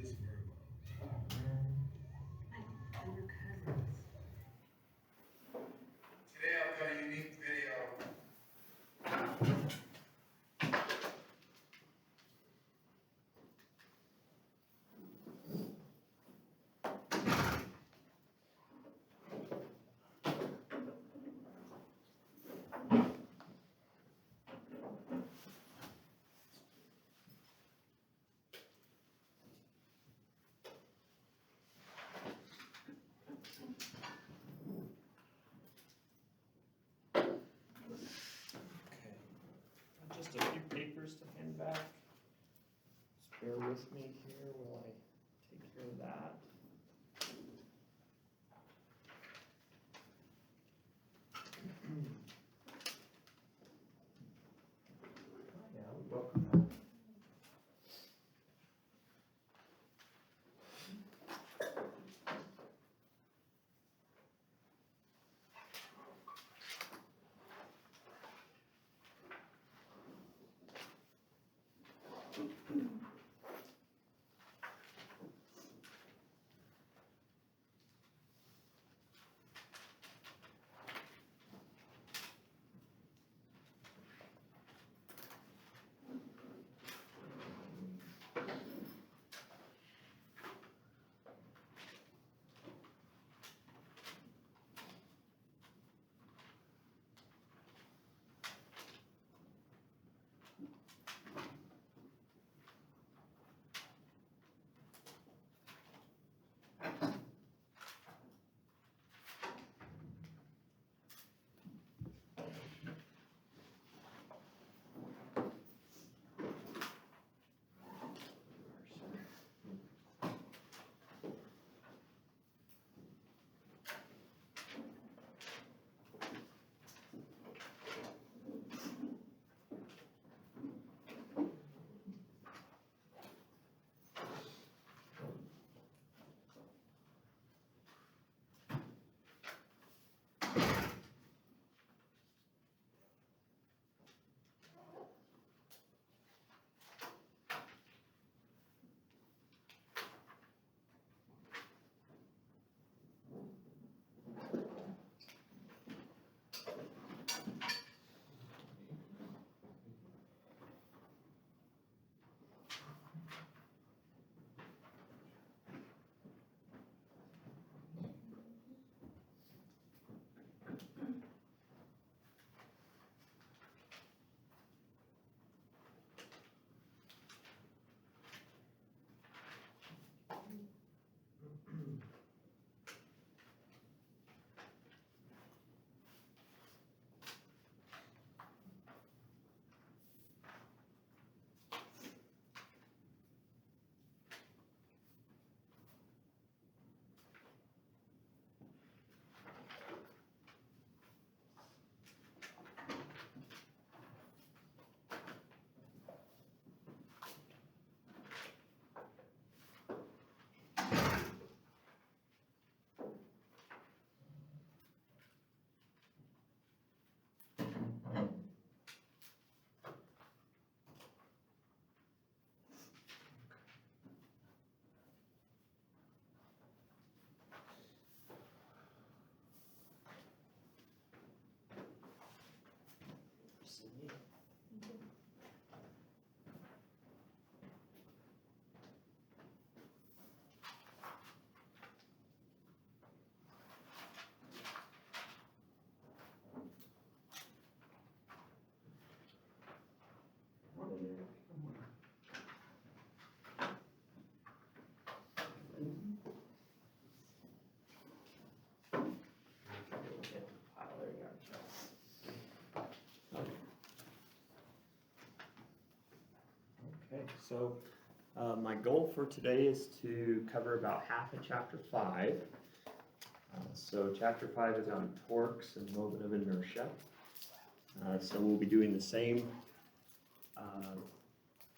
Today I've got a unique video. Okay, just a few papers to hand back. Just bear with me here while I take care of that. Yeah, welcome back. Okay, so my goal for today is to cover about half of chapter 5. So chapter 5 is on torques and moment of inertia. So we'll be doing the same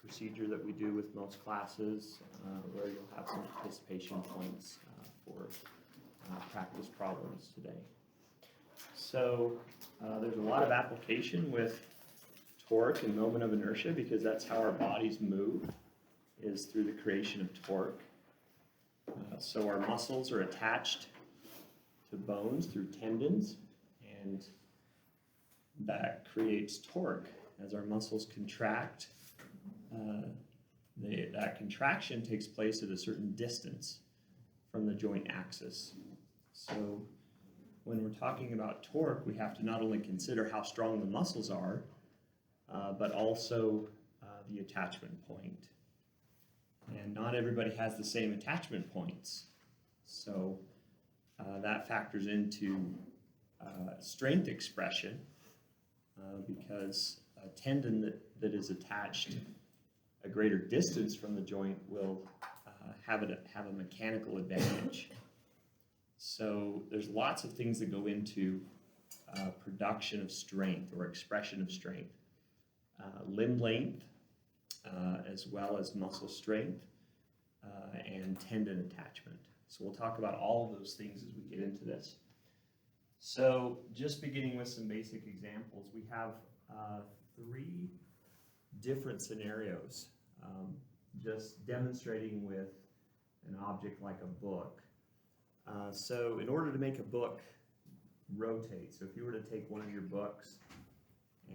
procedure that we do with most classes, where you'll have some participation points for practice problems today. So there's a lot of application with torque and moment of inertia because that's how our bodies move, is through the creation of torque. So our muscles are attached to bones through tendons, and that creates torque. As our muscles contract, that contraction takes place at a certain distance from the joint axis. So when we're talking about torque, we have to not only consider how strong the muscles are, but also the attachment point. And not everybody has the same attachment points. So that factors into strength expression because a tendon that is attached a greater distance from the joint will have a mechanical advantage. So there's lots of things that go into production of strength or expression of strength. Limb length, as well as muscle strength, and tendon attachment. So we'll talk about all of those things as we get into this. So just beginning with some basic examples, we have 3 different scenarios, just demonstrating with an object like a book. So in order to make a book rotate, so if you were to take one of your books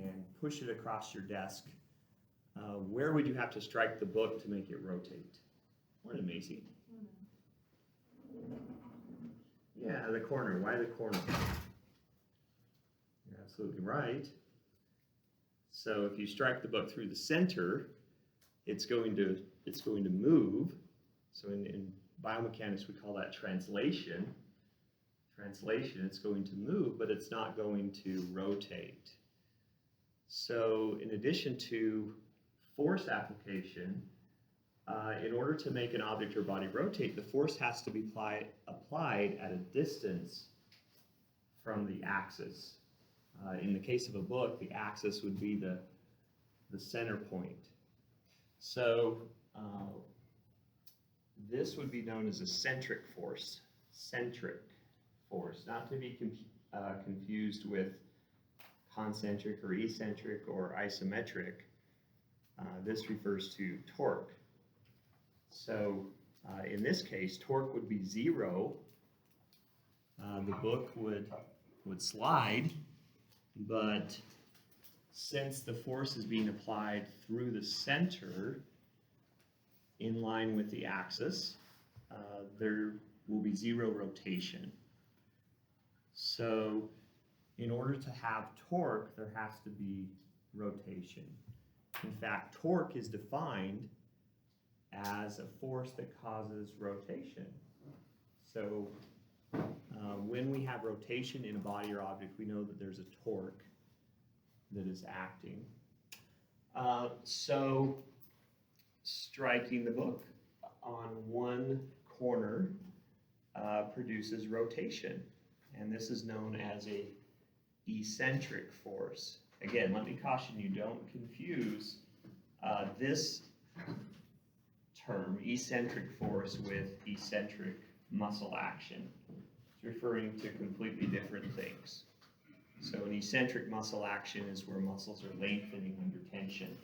and push it across your desk, where would you have to strike the book to make it rotate? Morning, Macy. Yeah, the corner. Why the corner? You're absolutely right. So if you strike the book through the center, it's going to move. So in biomechanics, we call that translation. Translation, it's going to move, but it's not going to rotate. So in addition to force application, in order to make an object or body rotate, the force has to be applied at a distance from the axis. In the case of a book, the axis would be the center point. So this would be known as a centric force. Centric force, not to be confused with concentric or eccentric or isometric. This refers to torque. So in this case, torque would be 0. The book would slide, but since the force is being applied through the center in line with the axis, there will be 0 rotation. So in order to have torque, there has to be rotation. In fact, torque is defined as a force that causes rotation. So when we have rotation in a body or object, we know that there's a torque that is acting. So striking the book on one corner produces rotation, and this is known as a eccentric force. Again, let me caution you, don't confuse this term, eccentric force, with eccentric muscle action. It's referring to completely different things. So an eccentric muscle action is where muscles are lengthening under tension,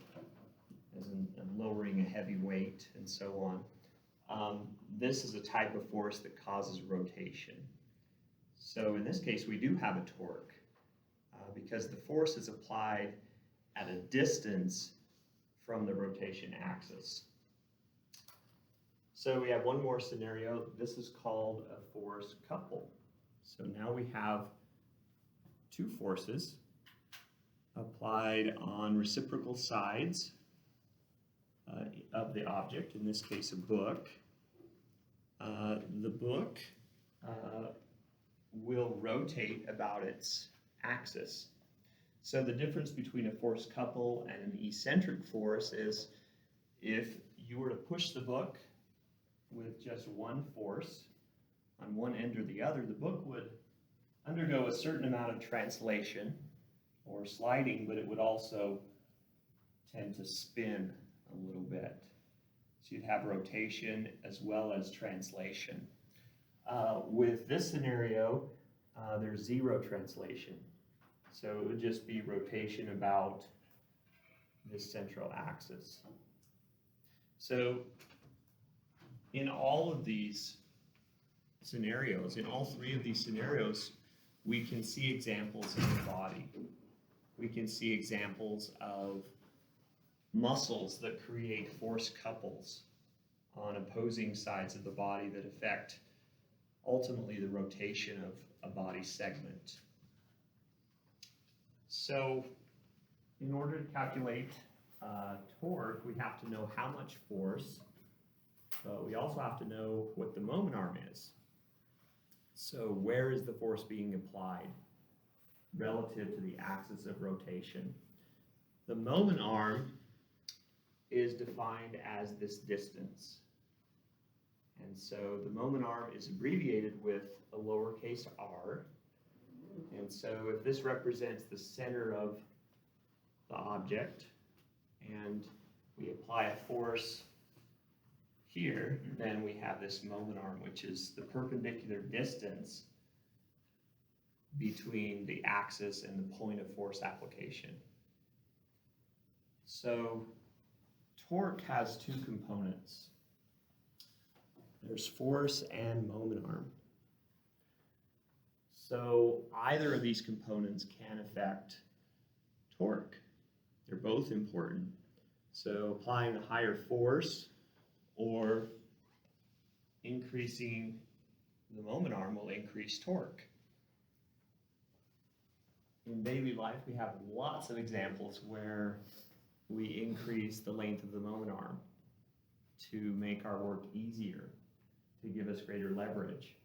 as in lowering a heavy weight and so on. This is a type of force that causes rotation. So in this case, we do have a torque because the force is applied at a distance from the rotation axis. So we have one more scenario. This is called a force couple. So now we have 2 forces applied on reciprocal sides of the object, in this case a book. The book will rotate about its axis. So the difference between a force couple and an eccentric force is if you were to push the book with just one force on one end or the other, the book would undergo a certain amount of translation or sliding, but it would also tend to spin a little bit. So you'd have rotation as well as translation. With this scenario, there's 0 translation. So it would just be rotation about this central axis. So in all of these scenarios, in all three of these scenarios, we can see examples in the body. We can see examples of muscles that create force couples on opposing sides of the body that affect ultimately the rotation of a body segment. So in order to calculate torque, we have to know how much force, but we also have to know what the moment arm is. So where is the force being applied relative to the axis of rotation? The moment arm is defined as this distance. And so the moment arm is abbreviated with a lowercase r. And so if this represents the center of the object, and we apply a force here, then we have this moment arm, which is the perpendicular distance between the axis and the point of force application. So torque has two components. There's force and moment arm. So either of these components can affect torque. They're both important. So applying a higher force or increasing the moment arm will increase torque. In daily life, we have lots of examples where we increase the length of the moment arm to make our work easier, to give us greater leverage.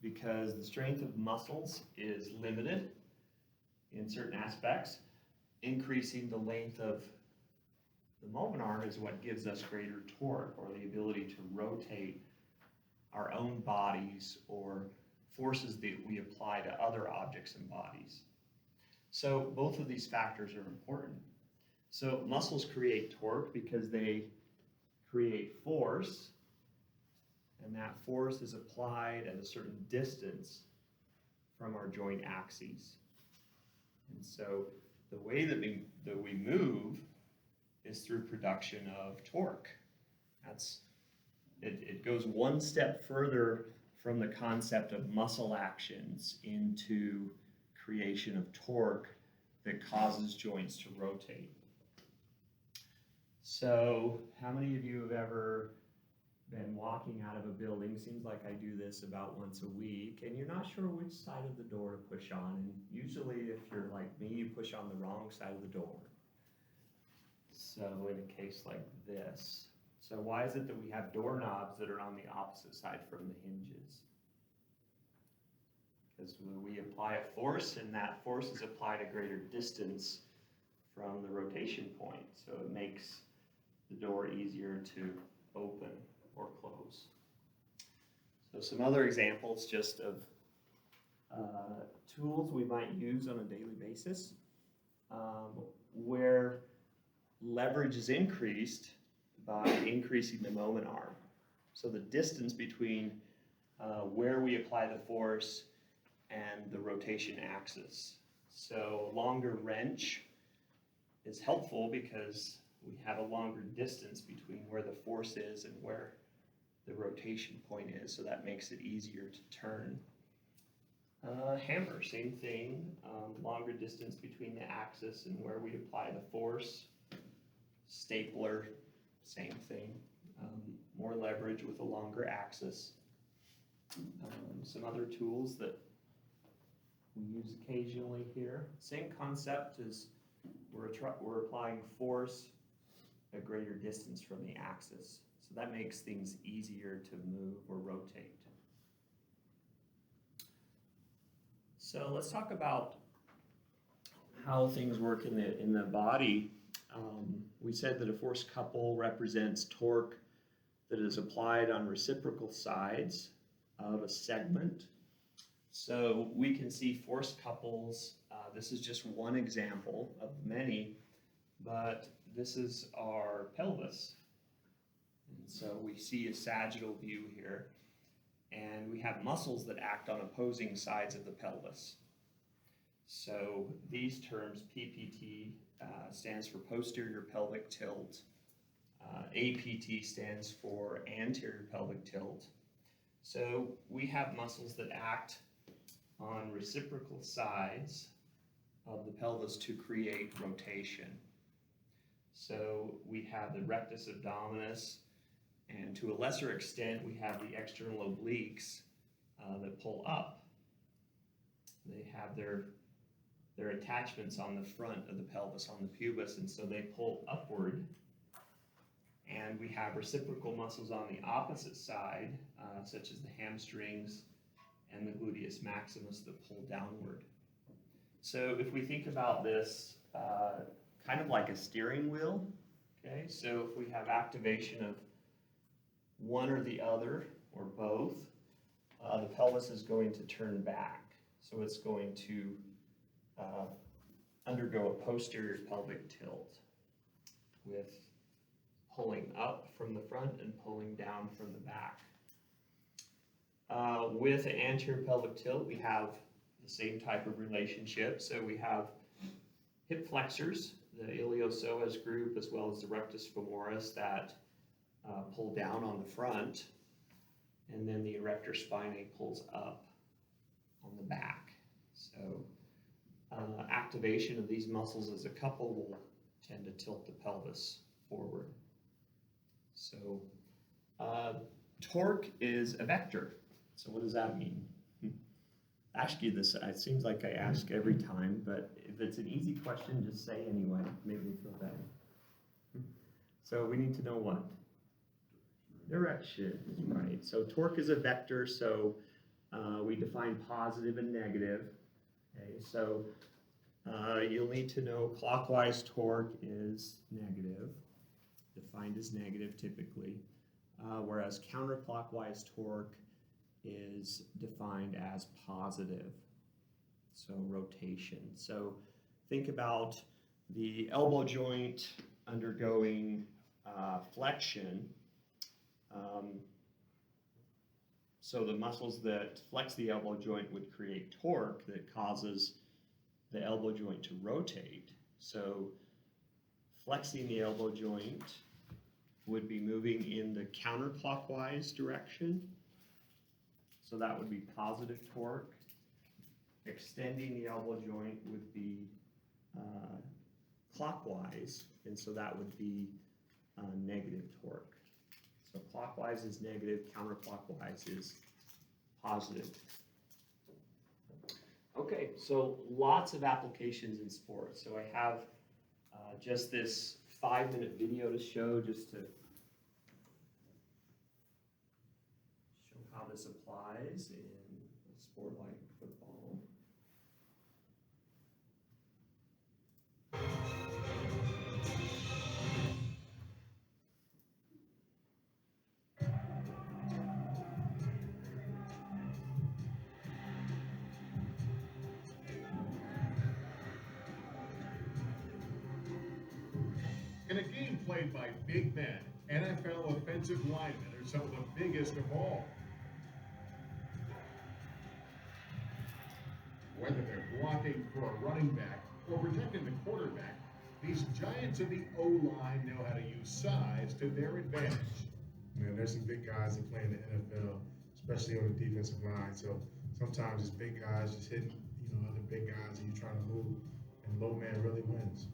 Because the strength of muscles is limited in certain aspects, increasing the length of the moment arm is what gives us greater torque, or the ability to rotate our own bodies or forces that we apply to other objects and bodies. So both of these factors are important. So muscles create torque because they create force, and that force is applied at a certain distance from our joint axes. And so the way that we move is through production of torque. It goes one step further from the concept of muscle actions into creation of torque that causes joints to rotate. So how many of you have ever been walking out of a building? Seems like I do this about once a week, and you're not sure which side of the door to push on. And usually if you're like me, you push on the wrong side of the door. So in a case like this, so why is it that we have doorknobs that are on the opposite side from the hinges? Because we apply a force, and that force is applied a greater distance from the rotation point. So it makes the door easier to open or close. So some other examples just of tools we might use on a daily basis where leverage is increased by increasing the moment arm. So the distance between where we apply the force and the rotation axis. So a longer wrench is helpful because we have a longer distance between where the force is and where the rotation point is, so that makes it easier to turn. Hammer, same thing, longer distance between the axis and where we apply the force. Stapler, same thing, more leverage with a longer axis. Some other tools that we use occasionally here. Same concept as we're applying force a greater distance from the axis. So that makes things easier to move or rotate. So let's talk about how things work in the body. We said that a force couple represents torque that is applied on reciprocal sides of a segment. So we can see force couples. This is just one example of many, but this is our pelvis. And so we see a sagittal view here, and we have muscles that act on opposing sides of the pelvis. So these terms, PPT, stands for posterior pelvic tilt. APT stands for anterior pelvic tilt. So we have muscles that act on reciprocal sides of the pelvis to create rotation. So we have the rectus abdominis, and to a lesser extent, we have the external obliques that pull up. They have their attachments on the front of the pelvis, on the pubis, and so they pull upward. And we have reciprocal muscles on the opposite side, such as the hamstrings and the gluteus maximus that pull downward. So if we think about this kind of like a steering wheel, okay? So if we have activation of one or the other, or both, the pelvis is going to turn back. So it's going to undergo a posterior pelvic tilt with pulling up from the front and pulling down from the back. With an anterior pelvic tilt, we have the same type of relationship. So we have hip flexors, the iliopsoas group, as well as the rectus femoris that pull down on the front, and then the erector spinae pulls up on the back. So activation of these muscles as a couple will tend to tilt the pelvis forward. So torque is a vector. So what does that mean? Ask you this, it seems like I ask every time, but if it's an easy question, just say anyway, make me feel better. So we need to know what? Direction, right. So torque is a vector, so we define positive and negative. Okay, so you'll need to know clockwise torque is negative, defined as negative typically, whereas counterclockwise torque is defined as positive, so rotation. So think about the elbow joint undergoing flexion. So the muscles that flex the elbow joint would create torque that causes the elbow joint to rotate. So flexing the elbow joint would be moving in the counterclockwise direction. So that would be positive torque. Extending the elbow joint would be clockwise, and so that would be negative torque. So clockwise is negative, counterclockwise is positive. Okay, so lots of applications in sports. So I have just this 5-minute video to show, just to show how this applies in a sport like football. In a game played by big men, NFL offensive linemen are some of the biggest of all. Whether they're blocking for a running back or protecting the quarterback, these giants of the O-line know how to use size to their advantage. Man, there's some big guys that play in the NFL, especially on the defensive line. So sometimes it's big guys just hitting, other big guys, and you're trying to move, and low man really wins.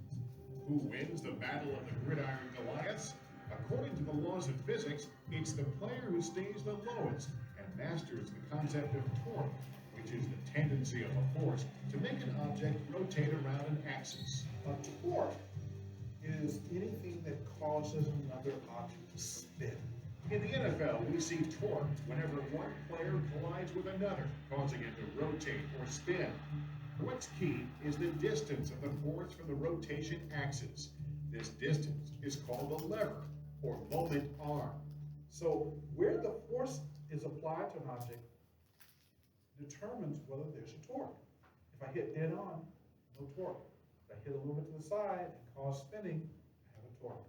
Who wins the battle of the gridiron Goliaths? According to the laws of physics, it's the player who stays the lowest and masters the concept of torque, which is the tendency of a force to make an object rotate around an axis. A torque is anything that causes another object to spin. In the NFL, we see torque whenever one player collides with another, causing it to rotate or spin. What's key is the distance of the force from the rotation axis. This distance is called the lever, or moment arm. So where the force is applied to an object determines whether there's a torque. If I hit dead on, no torque. If I hit a little bit to the side and cause spinning, I have a torque.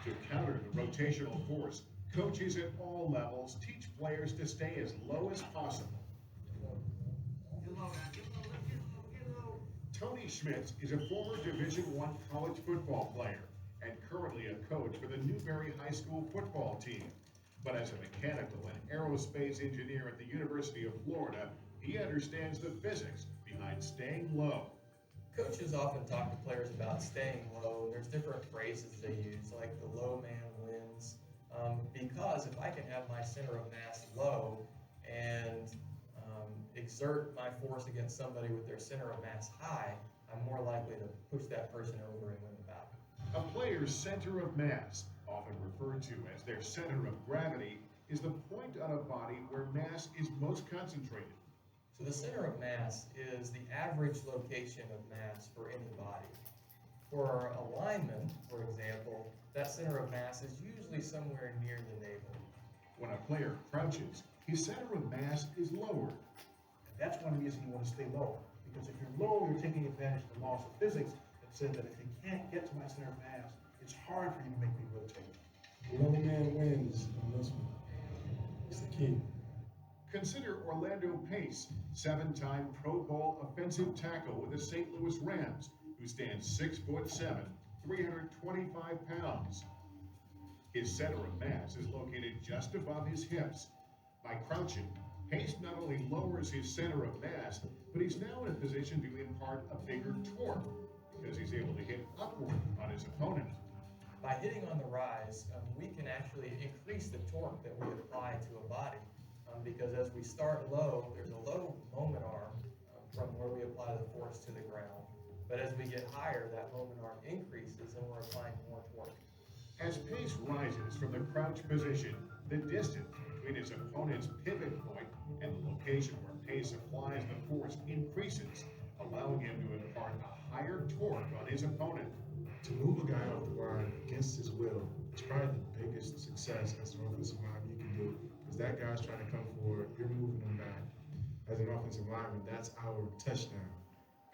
To counter the rotational force, coaches at all levels teach players to stay as low as possible. Tony Schmitz is a former Division I college football player and currently a coach for the Newberry High School football team. But as a mechanical and aerospace engineer at the University of Florida, he understands the physics behind staying low. Coaches often talk to players about staying low, and there's different phrases they use, like the low man wins. Because if I can have my center of mass low and exert my force against somebody with their center of mass high, I'm more likely to push that person over and win the battle. A player's center of mass, often referred to as their center of gravity, is the point on a body where mass is most concentrated. So the center of mass is the average location of mass for any body. For a lineman, for example, that center of mass is usually somewhere near the navel. When a player crouches, his center of mass is lowered. And that's one reason you want to stay low. Because if you're low, you're taking advantage of the laws of physics that says that if you can't get to my center of mass, it's hard for you to make me rotate. The low man wins on this one. It's the key. Consider Orlando Pace, 7-time Pro Bowl offensive tackle with the St. Louis Rams, who stands 6'7", 325 pounds. His center of mass is located just above his hips. By crouching, Pace not only lowers his center of mass, but he's now in a position to impart a bigger torque, because he's able to hit upward on his opponent. By hitting on the rise, we can actually increase the torque that we apply to a body. Because as we start low, there's a low moment arm from where we apply the force to the ground. But as we get higher, that moment arm increases and we're applying more torque. As Pace rises from the crouch position, the distance between his opponent's pivot point and the location where Pace applies the force increases, allowing him to impart a higher torque on his opponent. To move a guy off the line against his will is probably the biggest success as an offensive lineman you can do. Because that guy's trying to come forward, you're moving him back. As an offensive lineman, that's our touchdown.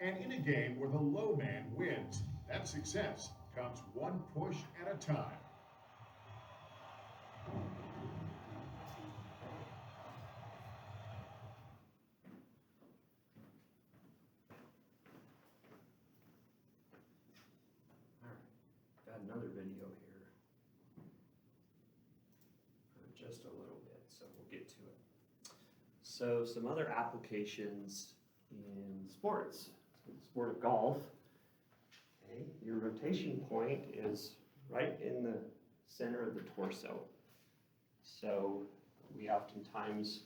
And in a game where the low man wins, that success comes one push at a time. All right, got another video here for just a little bit, so we'll get to it. So some other applications in sports, in the sport of golf. Okay, your rotation point is right in the center of the torso. So we oftentimes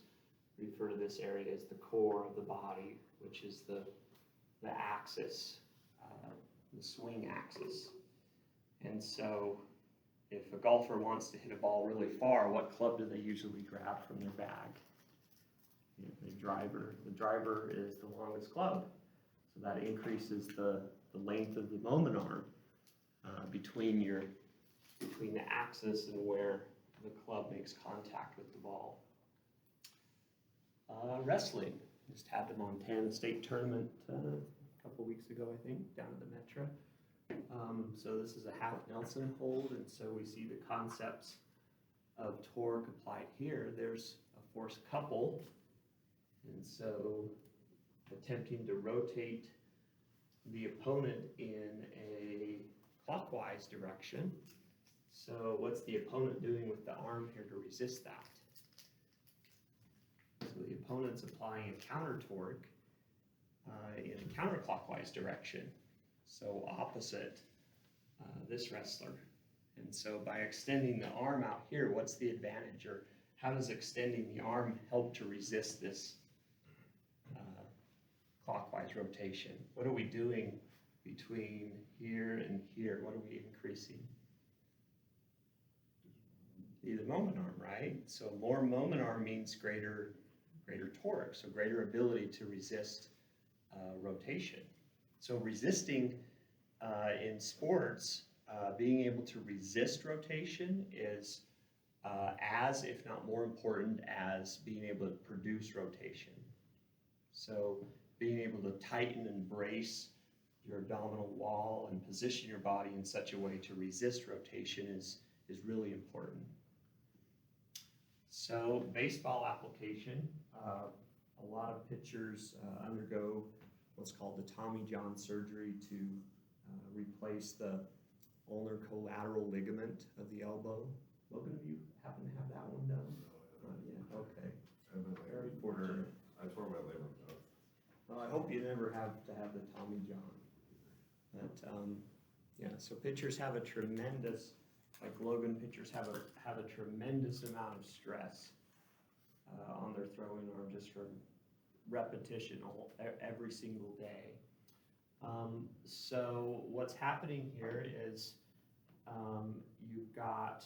refer to this area as the core of the body, which is the axis, the swing axis. And so if a golfer wants to hit a ball really far, what club do they usually grab from their bag? The driver. The driver is the longest club. So that increases the length of the moment arm between the axis and where the club makes contact with the ball. Wrestling. Just had the Montana State Tournament a couple weeks ago, I think, down at the Metro. So this is a half Nelson hold, and so we see the concepts of torque applied here. There's a force couple, and so attempting to rotate the opponent in a clockwise direction. So what's the opponent doing with the arm here to resist that? So the opponent's applying a counter torque in a counterclockwise direction, so opposite this wrestler. And so by extending the arm out here, what's the advantage, or how does extending the arm help to resist this clockwise rotation? What are we doing between here and here? What are we increasing? The moment arm, right? So more moment arm means greater torque, so greater ability to resist rotation. So resisting in sports, being able to resist rotation is as, if not more important, as being able to produce rotation. So being able to tighten and brace your abdominal wall and position your body in such a way to resist rotation is really important. So baseball application, a lot of pitchers undergo what's called the Tommy John surgery to replace the ulnar collateral ligament of the elbow. Logan, have you happen to have that one done? Not yet. Okay. Very fortunate. I tore my labrum though. Well, I hope you never have to have the Tommy John. But yeah, so pitchers have a tremendous, like Logan, pitchers have a tremendous amount of stress on their throwing arm just from repetition every single day. So what's happening here is you've got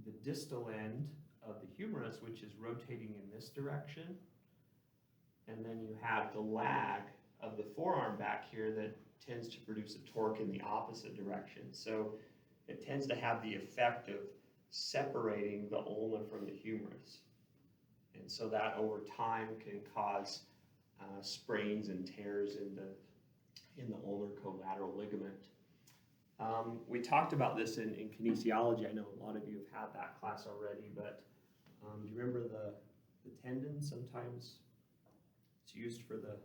the distal end of the humerus, which is rotating in this direction, and then you have the lag of the forearm back here that tends to produce a torque in the opposite direction. So it tends to have the effect of separating the ulna from the humerus. And so that over time can cause sprains and tears in the ulnar collateral ligament. We talked about this in kinesiology. I know a lot of you have had that class already, but do you remember the tendon? Sometimes it's used for the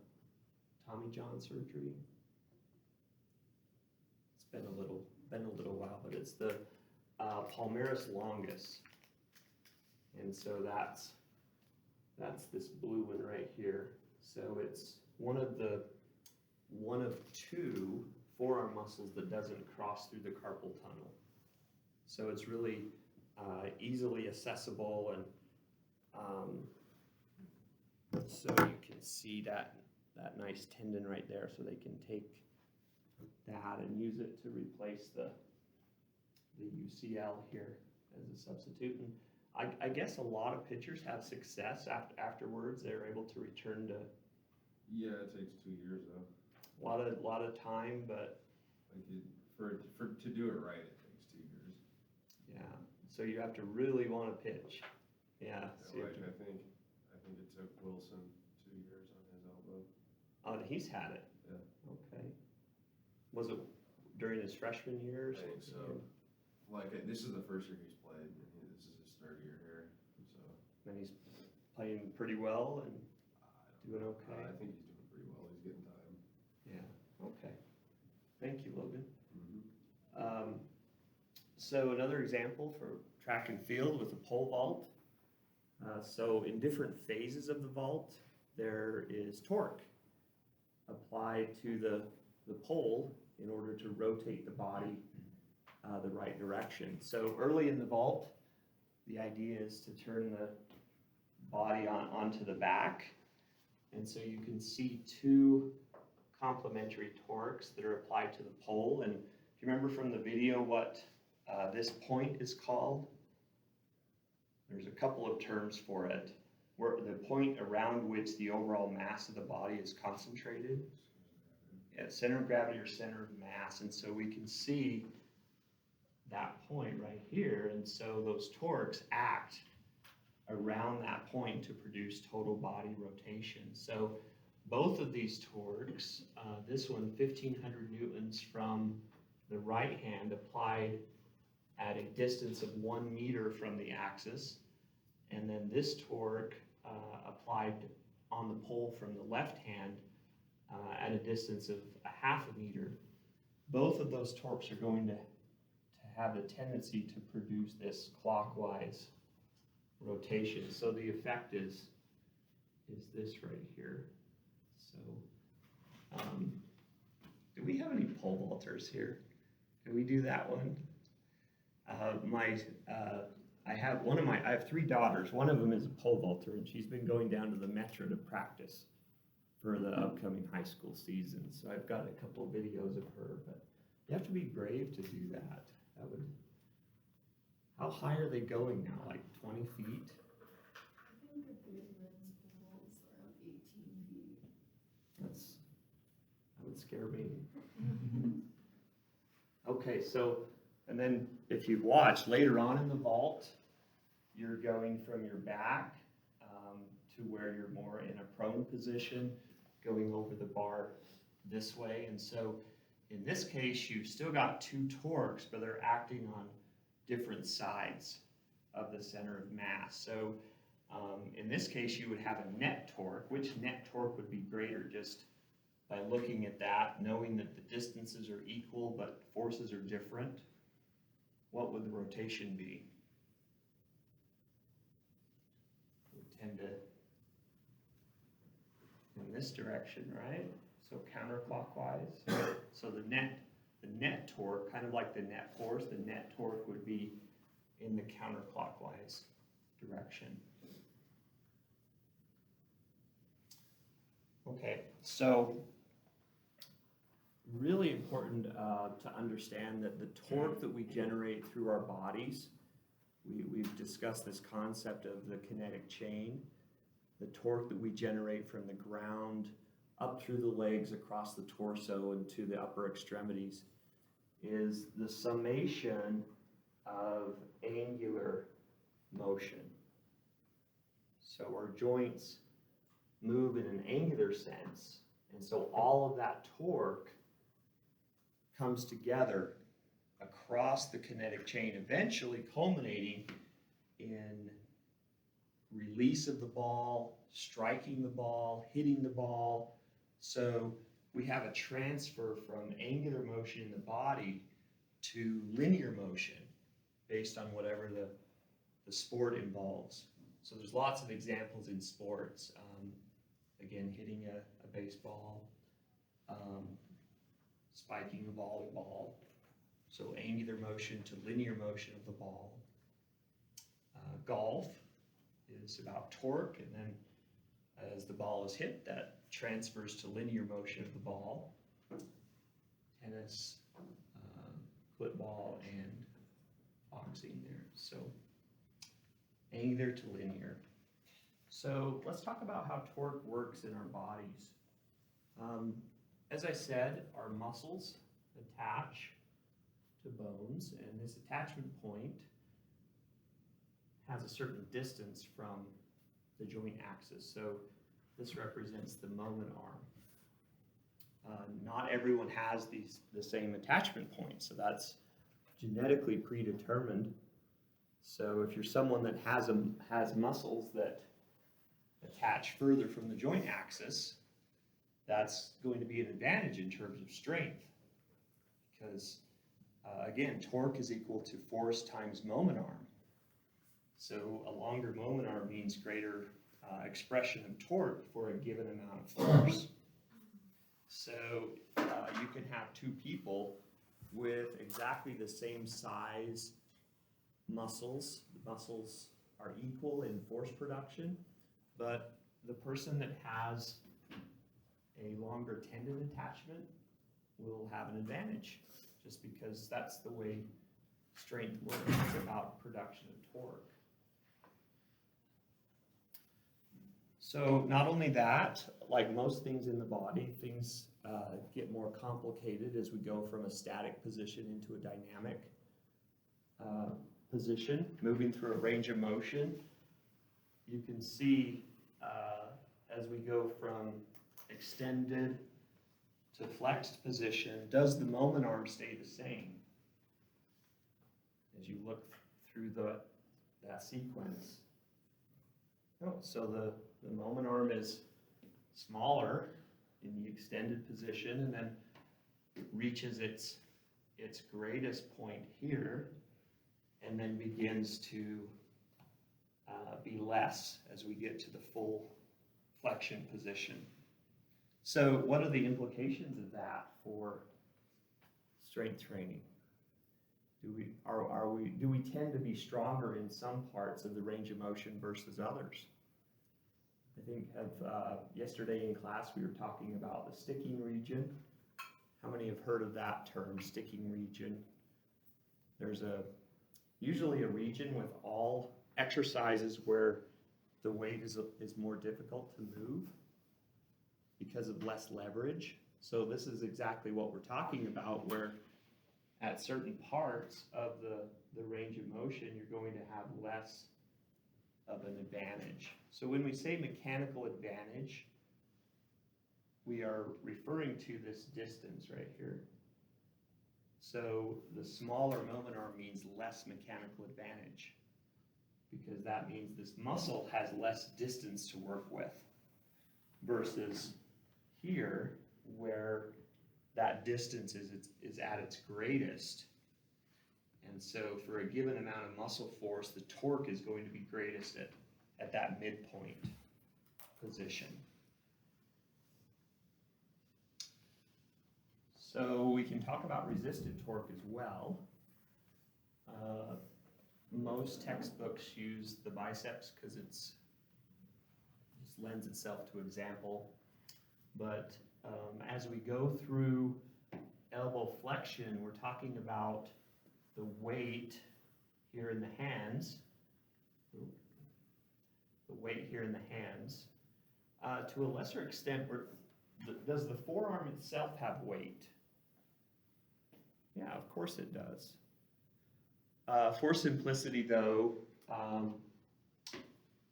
Tommy John surgery. It's been a little while, but it's the palmaris longus, and so that's this blue one right here. So it's one of two forearm muscles that doesn't cross through the carpal tunnel. So it's really easily accessible, and so you can see that nice tendon right there. So they can take that and use it to replace the UCL here as a substitute. And I guess a lot of pitchers have success afterwards. They're able to return to. Yeah, it takes 2 years though. A lot of time, but Like to do it right, it takes 2 years. yeah. So you have to really want to pitch. Yeah. So Like I think it took Wilson 2 years on his elbow. oh, he's had it. Yeah. Okay. Was it during his freshman year or I think something? so. Like this is the first year he's played, and this is his third year here. So And he's playing pretty well and doing I okay. think he's doing pretty well. He's getting time. Yeah. Okay. Thank you, Logan. Mm-hmm. So another example for track and field with a pole vault. So in different phases of the vault, there is torque applied to the pole in order to rotate the body the right direction. So early in the vault, the idea is to turn the body onto the back. And so you can see two complementary torques that are applied to the pole. And if you remember from the video what this point is called, there's a couple of terms for it. Where the point around which the overall mass of the body is concentrated. Yeah, center of gravity or center of mass. And so we can see that point right here. And so those torques act around that point to produce total body rotation. So both of these torques, this one 1500 newtons from the right hand applied at a distance of 1 meter from the axis, and then this torque applied on the pole from the left hand at a distance of a half a meter. Both of those torques are going to have the tendency to produce this clockwise rotation. So the effect is this right here. So do we have any pole vaulters here? Can we do that one? I have 3 daughters. One of them is a pole vaulter, and she's been going down to the Metro to practice for the upcoming high school season. So I've got a couple of videos of her, but you have to be brave to do that. How high are they going now? Like 20 feet? I think the big men's pool is around 18 feet. That would scare me. Okay, so, and then if you watch later on in the vault, you're going from your back to where you're more in a prone position, going over the bar this way. And so in this case, you've still got 2 torques, but they're acting on different sides of the center of mass. So in this case, you would have a net torque. Which net torque would be greater? Just by looking at that, knowing that the distances are equal, but forces are different. what would the rotation be? We tend to in this direction, right? So counterclockwise. So the net torque, kind of like the net force, the net torque would be in the counterclockwise direction. Okay, so really important to understand that the torque that we generate through our bodies, we've discussed this concept of the kinetic chain, the torque that we generate from the ground up through the legs, across the torso, and to the upper extremities, is the summation of angular motion. So our joints move in an angular sense, and so all of that torque comes together across the kinetic chain, eventually culminating in release of the ball, striking the ball, hitting the ball. So we have a transfer from angular motion in the body to linear motion based on whatever the sport involves. So there's lots of examples in sports. Again, hitting a baseball, spiking a volleyball. So angular motion to linear motion of the ball. Golf is about torque, and then as the ball is hit, that transfers to linear motion of the ball. Tennis, football, and boxing there. So angular to linear. So let's talk about how torque works in our bodies. As I said, our muscles attach to bones, and this attachment point has a certain distance from the joint axis. So this represents the moment arm. Not everyone has the same attachment point, so that's genetically predetermined. So if you're someone that has muscles that attach further from the joint axis, that's going to be an advantage in terms of strength, because again, torque is equal to force times moment arm. So a longer moment arm means greater expression of torque for a given amount of force. So you can have two people with exactly the same size muscles. The muscles are equal in force production, but the person that has a longer tendon attachment will have an advantage, just because that's the way strength works. It's about production of torque. So not only that, like most things in the body, things get more complicated as we go from a static position into a dynamic position, moving through a range of motion. You can see as we go from extended to flexed position, does the moment arm stay the same? As you look through that sequence. No, so the moment arm is smaller in the extended position, and then it reaches its greatest point here, and then begins to be less as we get to the full flexion position. So what are the implications of that for strength training? Do we tend to be stronger in some parts of the range of motion versus others? I think yesterday in class we were talking about the sticking region. How many have heard of that term, sticking region? There's usually a region with all exercises where the weight is more difficult to move because of less leverage. So this is exactly what we're talking about, where at certain parts of the range of motion, you're going to have less of an advantage. So when we say mechanical advantage, we are referring to this distance right here. So the smaller moment arm means less mechanical advantage, because that means this muscle has less distance to work with, versus here where that distance is at its greatest, And so for a given amount of muscle force, the torque is going to be greatest at that midpoint position. So we can talk about resisted torque as well. Most textbooks use the biceps because it's just lends itself to example. But as we go through elbow flexion, we're talking about the weight here in the hands. The weight here in the hands. To a lesser extent, does the forearm itself have weight? Yeah, of course it does. For simplicity, though,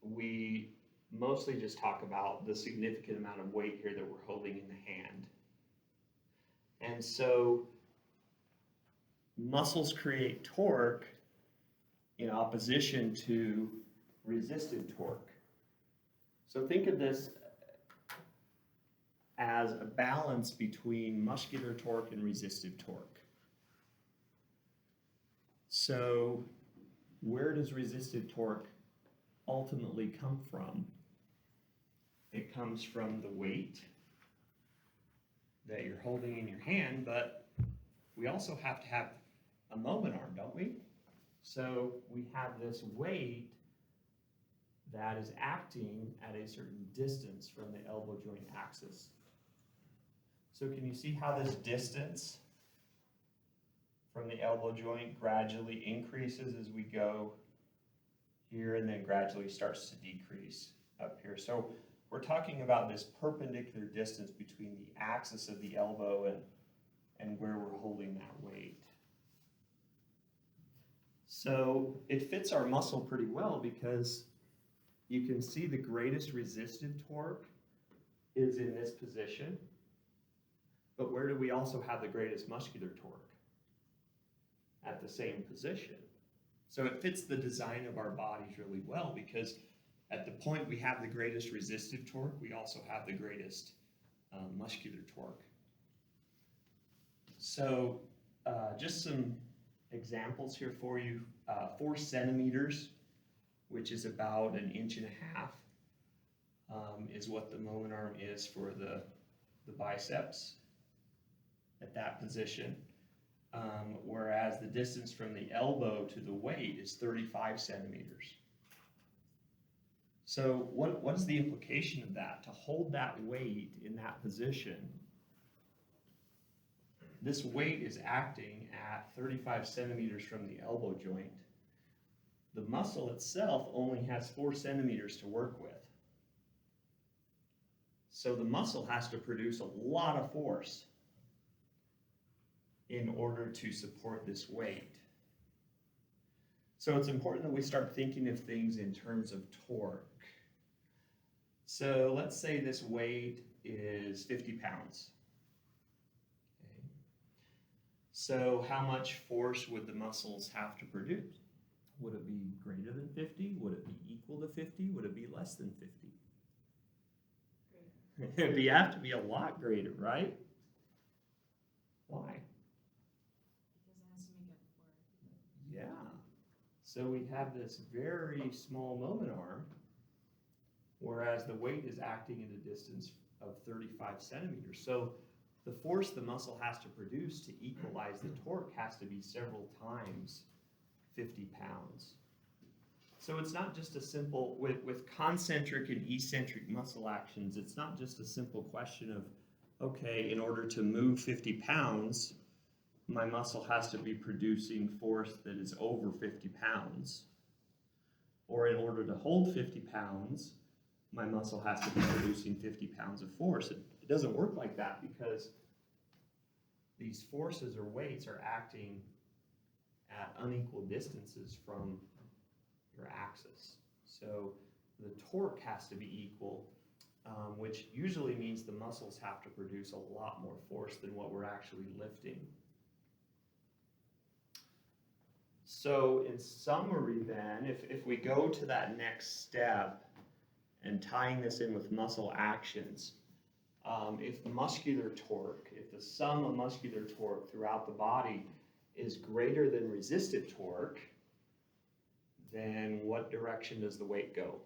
we mostly just talk about the significant amount of weight here that we're holding in the hand. And so muscles create torque in opposition to resisted torque. So think of this as a balance between muscular torque and resistive torque. So where does resisted torque ultimately come from? It comes from the weight that you're holding in your hand, but we also have to have a moment arm, don't we? So we have this weight that is acting at a certain distance from the elbow joint axis. So can you see how this distance from the elbow joint gradually increases as we go here and then gradually starts to decrease up here? So we're talking about this perpendicular distance between the axis of the elbow and where we're holding that weight. So it fits our muscle pretty well because you can see the greatest resistive torque is in this position, but where do we also have the greatest muscular torque? At the same position. So it fits the design of our bodies really well because at the point we have the greatest resistive torque, we also have the greatest muscular torque. So just some examples here for you. 4 centimeters, which is about 1.5 inches, is what the moment arm is for the biceps at that position. Whereas the distance from the elbow to the weight is 35 centimeters. So what is the implication of that? To hold that weight in that position, this weight is acting at 35 centimeters from the elbow joint. The muscle itself only has 4 centimeters to work with. So the muscle has to produce a lot of force in order to support this weight. So it's important that we start thinking of things in terms of torque. So let's say this weight is 50 pounds. Okay. So how much force would the muscles have to produce? Would it be greater than 50? Would it be equal to 50? Would it be less than 50? It'd have to be a lot greater, right? Why? Yeah. So we have this very small moment arm, whereas the weight is acting at a distance of 35 centimeters. So the force the muscle has to produce to equalize the torque has to be several times 50 pounds. So it's not just a simple, with concentric and eccentric muscle actions, it's not just a simple question of, okay, in order to move 50 pounds, my muscle has to be producing force that is over 50 pounds. Or in order to hold 50 pounds, my muscle has to be producing 50 pounds of force. It doesn't work like that because these forces or weights are acting at unequal distances from your axis. So the torque has to be equal, which usually means the muscles have to produce a lot more force than what we're actually lifting. So in summary then, if we go to that next step and tying this in with muscle actions, if muscular torque, if the sum of muscular torque throughout the body is greater than resisted torque, then what direction does the weight go?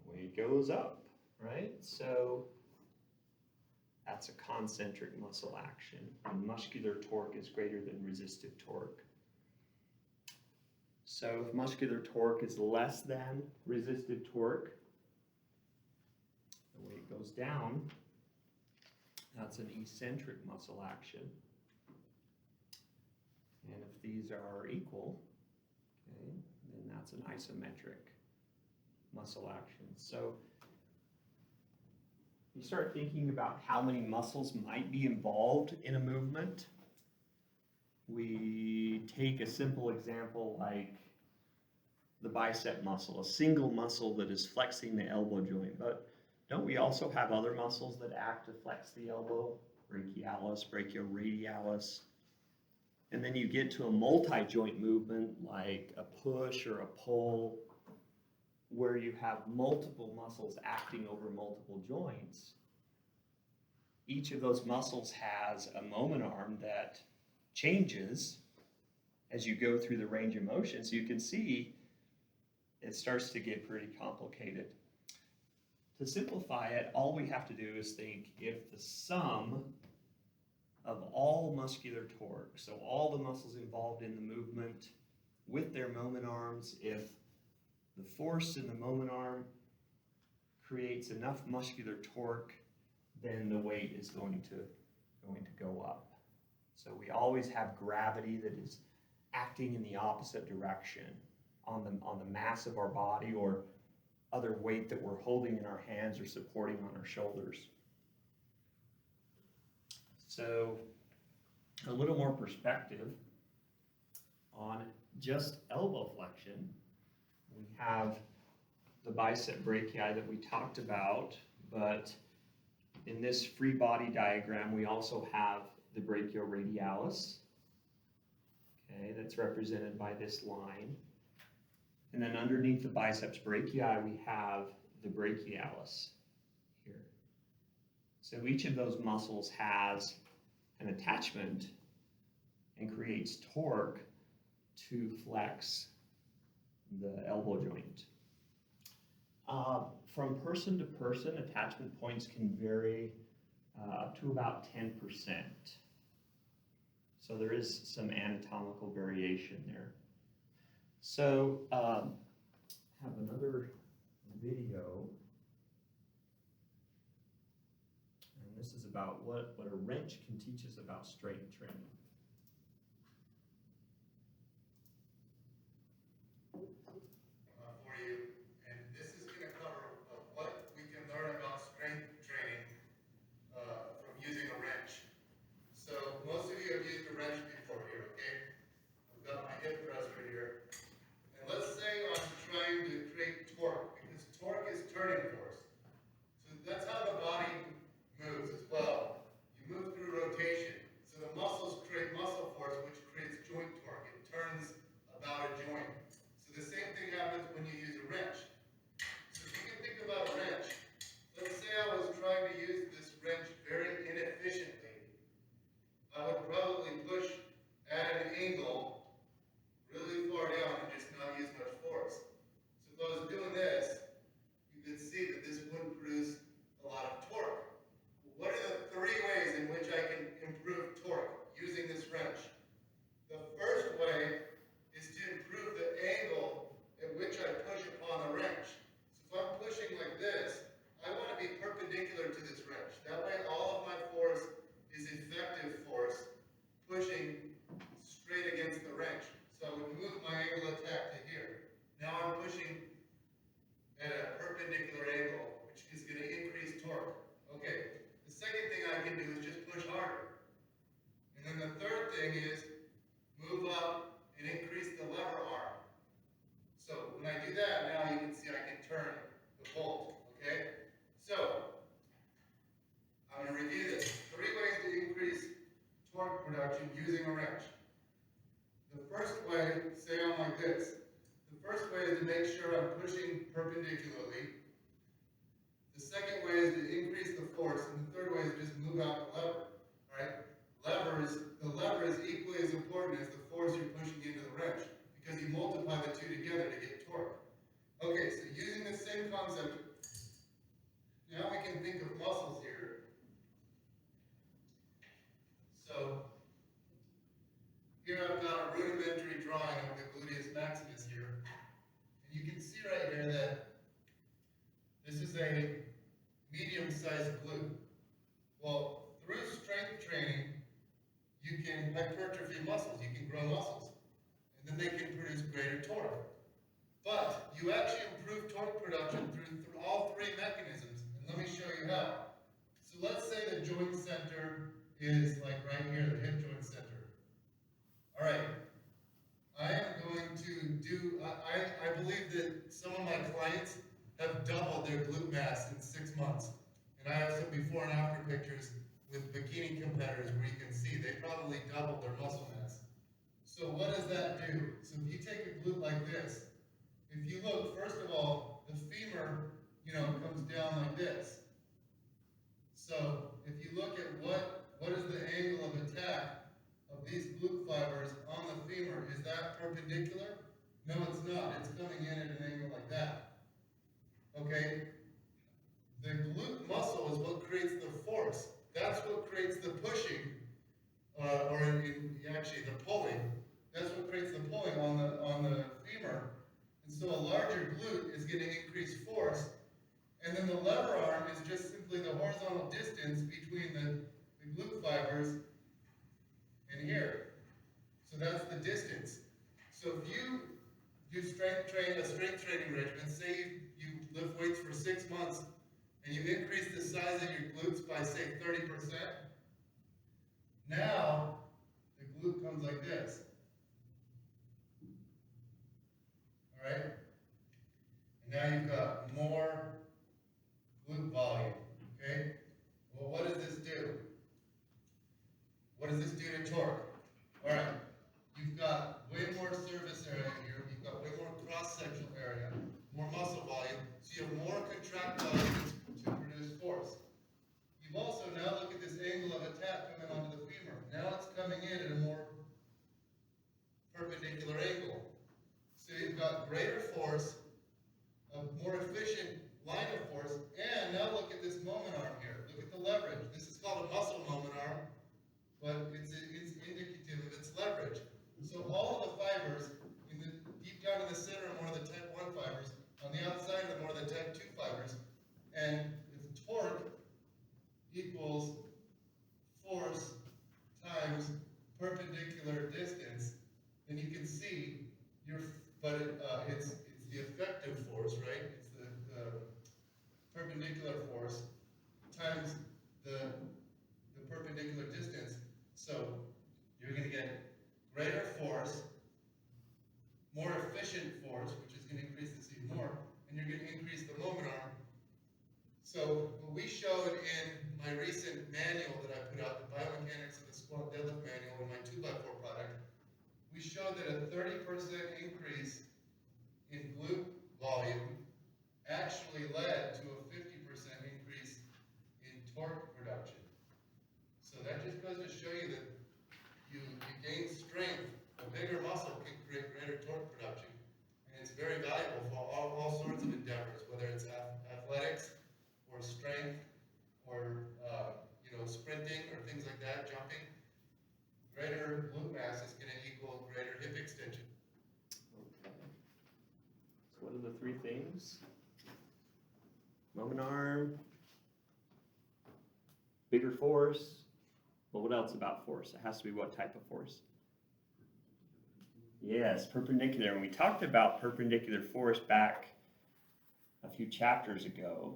Weight goes up, right? So that's a concentric muscle action. And muscular torque is greater than resistive torque. So if muscular torque is less than resistive torque, the weight goes down. That's an eccentric muscle action. And if these are equal, okay, then that's an isometric muscle action. So you start thinking about how many muscles might be involved in a movement. We take a simple example like the bicep muscle, a single muscle that is flexing the elbow joint. But don't we also have other muscles that act to flex the elbow? Brachialis, brachioradialis. And then you get to a multi-joint movement like a push or a pull, where you have multiple muscles acting over multiple joints. Each of those muscles has a moment arm that changes as you go through the range of motion. So you can see it starts to get pretty complicated. To simplify it, all we have to do is think if the sum of all muscular torque, so all the muscles involved in the movement with their moment arms, if the force in the moment arm creates enough muscular torque, then the weight is going to go up. So we always have gravity that is acting in the opposite direction on the mass of our body or other weight that we're holding in our hands or supporting on our shoulders. So a little more perspective on just elbow flexion. We have the bicep brachii that we talked about, but in this free body diagram, we also have the brachioradialis, okay, that's represented by this line. And then underneath the biceps brachii, we have the brachialis here. So each of those muscles has an attachment and creates torque to flex the elbow joint. From person to person, attachment points can vary up to about 10%. So there is some anatomical variation there. So I have another video, and this is about what a wrench can teach us about strength training. For you, and this is going to cover what we can learn about strength training from using a wrench. So most of you have used a wrench before here, okay? I've got my hip thruster here. And let's say I'm trying to create torque, because torque is turning force. So that's how the body moves as well. You move through rotation. So the muscles create muscle force, which creates joint torque. It turns about a joint. So the same thing happens when you use a wrench. So if you can think about a wrench, let's say I was trying to use this wrench very inefficiently. I would probably push at an angle really far down and just not use much force. So if I was doing this, you could see that this wouldn't produce a lot of torque. What are the 3 ways in which I can improve torque using this wrench? The first way is to improve the angle at which I push upon the wrench. So if I'm pushing like this, I want to be perpendicular to this wrench. That way all of my force is effective force pushing straight against the wrench. So I would move my angle of attack to here. Now I'm pushing at a perpendicular angle, which is going to increase torque. Okay, the second thing I can do is just push harder. And then the third thing is move up and increase the lever arm. So when I do that, now you can see I can turn the bolt, okay? So I'm going to review this. 3 ways to increase torque production using a wrench. The first way, say I'm like this. The first way is to make sure I'm pushing perpendicularly. The second way is to increase the force, and the third way is just move out the lever. All right? The lever is size glute. Well, through strength training, you can hypertrophy muscles, you can grow muscles, and then they can produce greater torque. But you actually improve torque production through all three mechanisms, and let me show you how. So let's say the joint center is like right here, the hip joint center. All right, I am going to do, I believe that some of my clients have doubled their glute mass in 6 months. And I have some before and after pictures with bikini competitors where you can see they probably doubled their muscle mass. So what does that do? So if you take a glute like this, if you look, first of all, the femur, comes down like this. So if you look at what is the angle of attack of these glute fibers on the femur, is that perpendicular? No, it's not. It's coming in at an angle like that. Okay? The glute muscle is what creates the force. That's what creates the pushing, actually the pulling. That's what creates the pulling on the femur. And so a larger glute is going to increase force. And then the lever arm is just simply the horizontal distance between the glute fibers and here. So that's the distance. So if you do a strength training regimen, say you lift weights for 6 months, and you increase the size of your glutes by, say, 30%, now the glute comes like this. All right? And now you've got more glute volume. Okay? Well, what does this do? What does this do to torque? All right. You've got way more surface area here. You've got way more cross-sectional area, more muscle volume. So you have more contractile units to produce force. You've also now look at this angle of attack coming onto the femur. Now it's coming in at a more perpendicular angle. So you've got greater force, a more efficient line of force, and now look at this moment arm here. Look at the leverage. This is called a muscle moment arm, but it's indicative of its leverage. So all of the fibers, deep down in the center are more of the type 1 fibers, on the outside are more of the type 2 fibers, and if torque equals force times perpendicular distance, then you can see it's the effective force, right? It's the perpendicular force times the perpendicular distance. So you're going to get greater force, more efficient force, which is going to increase this even more, and you're going to increase the moment arm. So what we showed in my recent manual that I put out, the Biomechanics of the Squat Deadlift Manual, in my 2x4 product, we showed that a 30% increase in glute volume actually led to a 50% increase in torque production. So that just goes to show you that you gain strength. A bigger muscle can create greater torque production. And it's very valuable for all sorts of endeavors, whether it's athletics or strength or sprinting or things like that, jumping. Greater glute mass is going to equal greater hip extension. Okay. So what are the 3 things? Moment arm, bigger force. Well, what else about force? It has to be what type of force? Yes, perpendicular. And we talked about perpendicular force back a few chapters ago.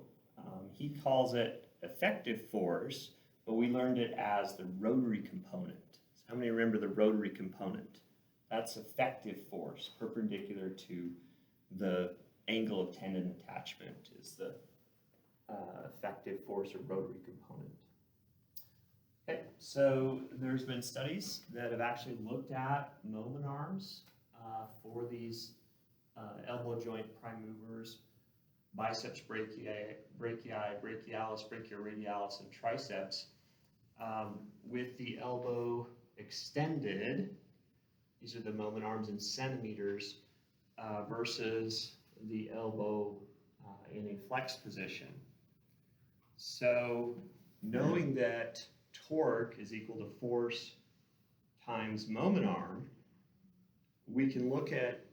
He calls it effective force, but we learned it as the rotary component. So how many remember the rotary component? That's effective force, perpendicular to the angle of tendon attachment is the effective force or rotary component. Okay, so there's been studies that have actually looked at moment arms for these elbow joint prime movers, biceps brachii, brachialis, brachioradialis, and triceps with the elbow extended. These are the moment arms in centimeters versus the elbow in a flex position. So knowing that torque is equal to force times moment arm, we can look at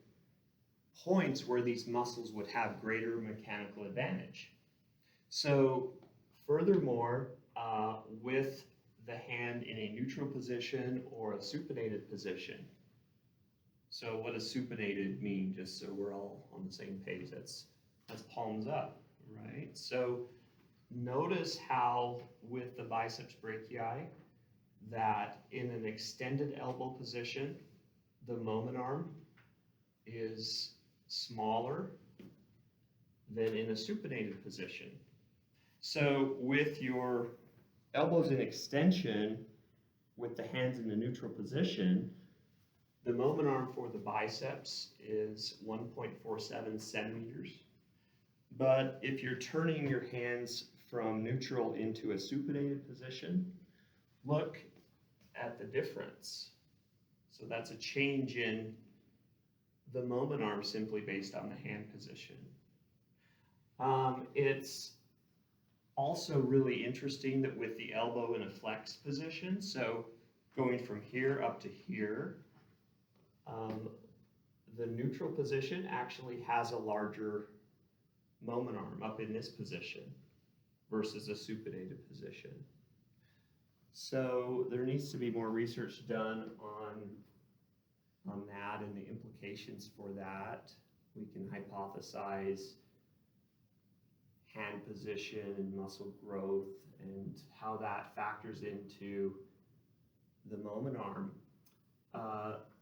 points where these muscles would have greater mechanical advantage. So Furthermore, with the hand in a neutral position or a supinated position. So what does supinated mean, just so we're all on the same page? That's palms up, right? So notice how with the biceps brachii, that in an extended elbow position, the moment arm is smaller than in a supinated position. So with your elbows in extension, with the hands in the neutral position, the moment arm for the biceps is 1.47 centimeters. But if you're turning your hands from neutral into a supinated position, look at the difference. So that's a change in the moment arm simply based on the hand position. It's also really interesting that with the elbow in a flexed position, so going from here up to here, the neutral position actually has a larger moment arm up in this position versus a supinated position. So there needs to be more research done on that and the implications for that. We can hypothesize hand position and muscle growth and how that factors into the moment arm.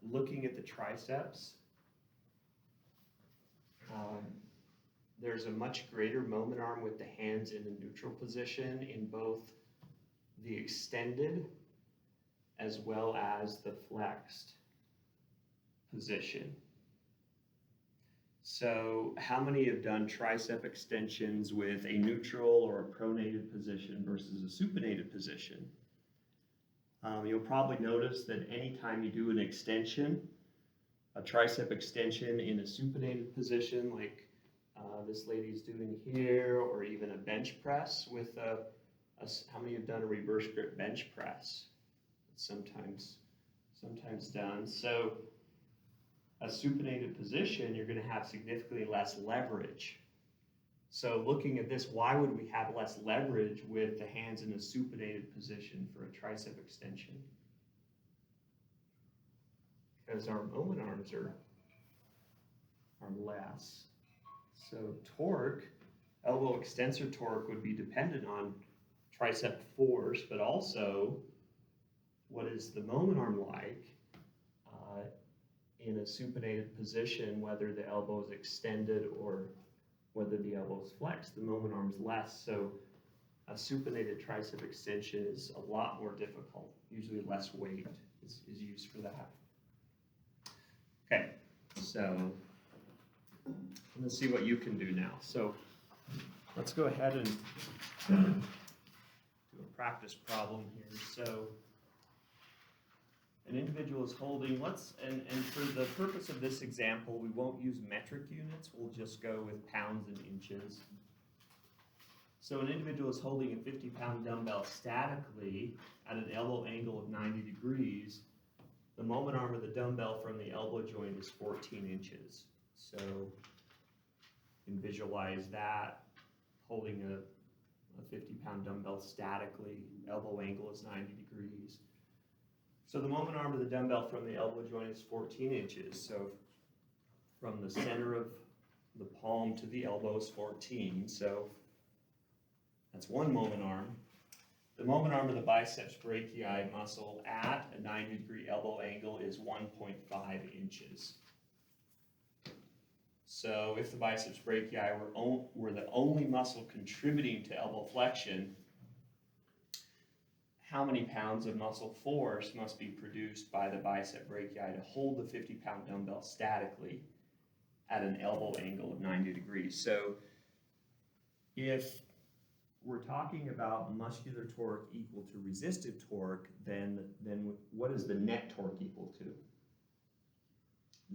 Looking at the triceps, there's a much greater moment arm with the hands in a neutral position in both the extended as well as the flexed position. So how many have done tricep extensions with a neutral or a pronated position versus a supinated position? You'll probably notice that anytime you do an extension, a tricep extension in a supinated position, like this lady's doing here, or even a bench press with how many have done a reverse grip bench press? It's sometimes done. So a supinated position, you're going to have significantly less leverage. So looking at this, why would we have less leverage with the hands in a supinated position for a tricep extension? Because our moment arms are less. So torque, elbow extensor torque would be dependent on tricep force, but also what is the moment arm like in a supinated position, whether the elbow is extended or whether the elbow is flexed. The moment arm is less, so a supinated tricep extension is a lot more difficult. Usually less weight is used for that. Okay, so let's see what you can do now. So let's go ahead and do a practice problem here. So an individual is holding, and for the purpose of this example, we won't use metric units, we'll just go with pounds and inches. So an individual is holding a 50-pound dumbbell statically at an elbow angle of 90 degrees. The moment arm of the dumbbell from the elbow joint is 14 inches. So you can visualize that, holding a 50-pound dumbbell statically, elbow angle is 90 degrees. So the moment arm of the dumbbell from the elbow joint is 14 inches. So from the center of the palm to the elbow is 14. So that's one moment arm. The moment arm of the biceps brachii muscle at a 90-degree elbow angle is 1.5 inches. So if the biceps brachii were the only muscle contributing to elbow flexion, how many pounds of muscle force must be produced by the bicep brachii to hold the 50-pound dumbbell statically at an elbow angle of 90 degrees? So if we're talking about muscular torque equal to resistive torque, then what is the net torque equal to?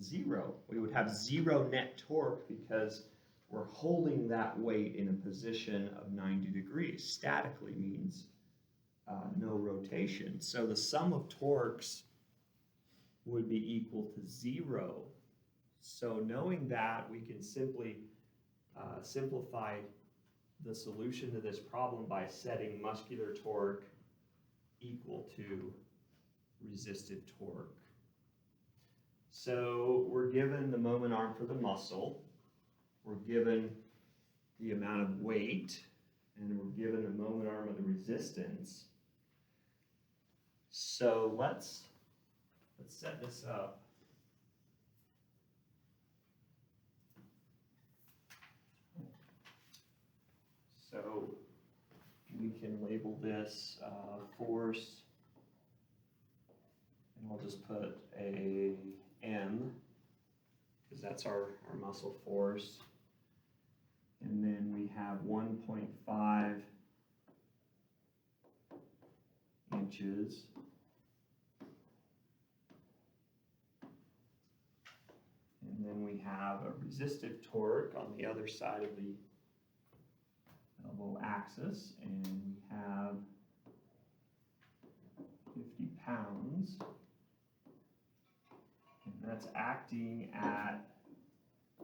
0. We would have 0 net torque because we're holding that weight in a position of 90 degrees. Statically means no rotation. So the sum of torques would be equal to 0. So knowing that, we can simply simplify the solution to this problem by setting muscular torque equal to resisted torque. So we're given the moment arm for the muscle, we're given the amount of weight, and we're given the moment arm of the resistance. So let's set this up. So we can label this force, and I'll just put a M, because that's our muscle force. And then we have 1.5 inches. And then we have a resistive torque on the other side of the elbow axis, and we have 50 pounds. And that's acting at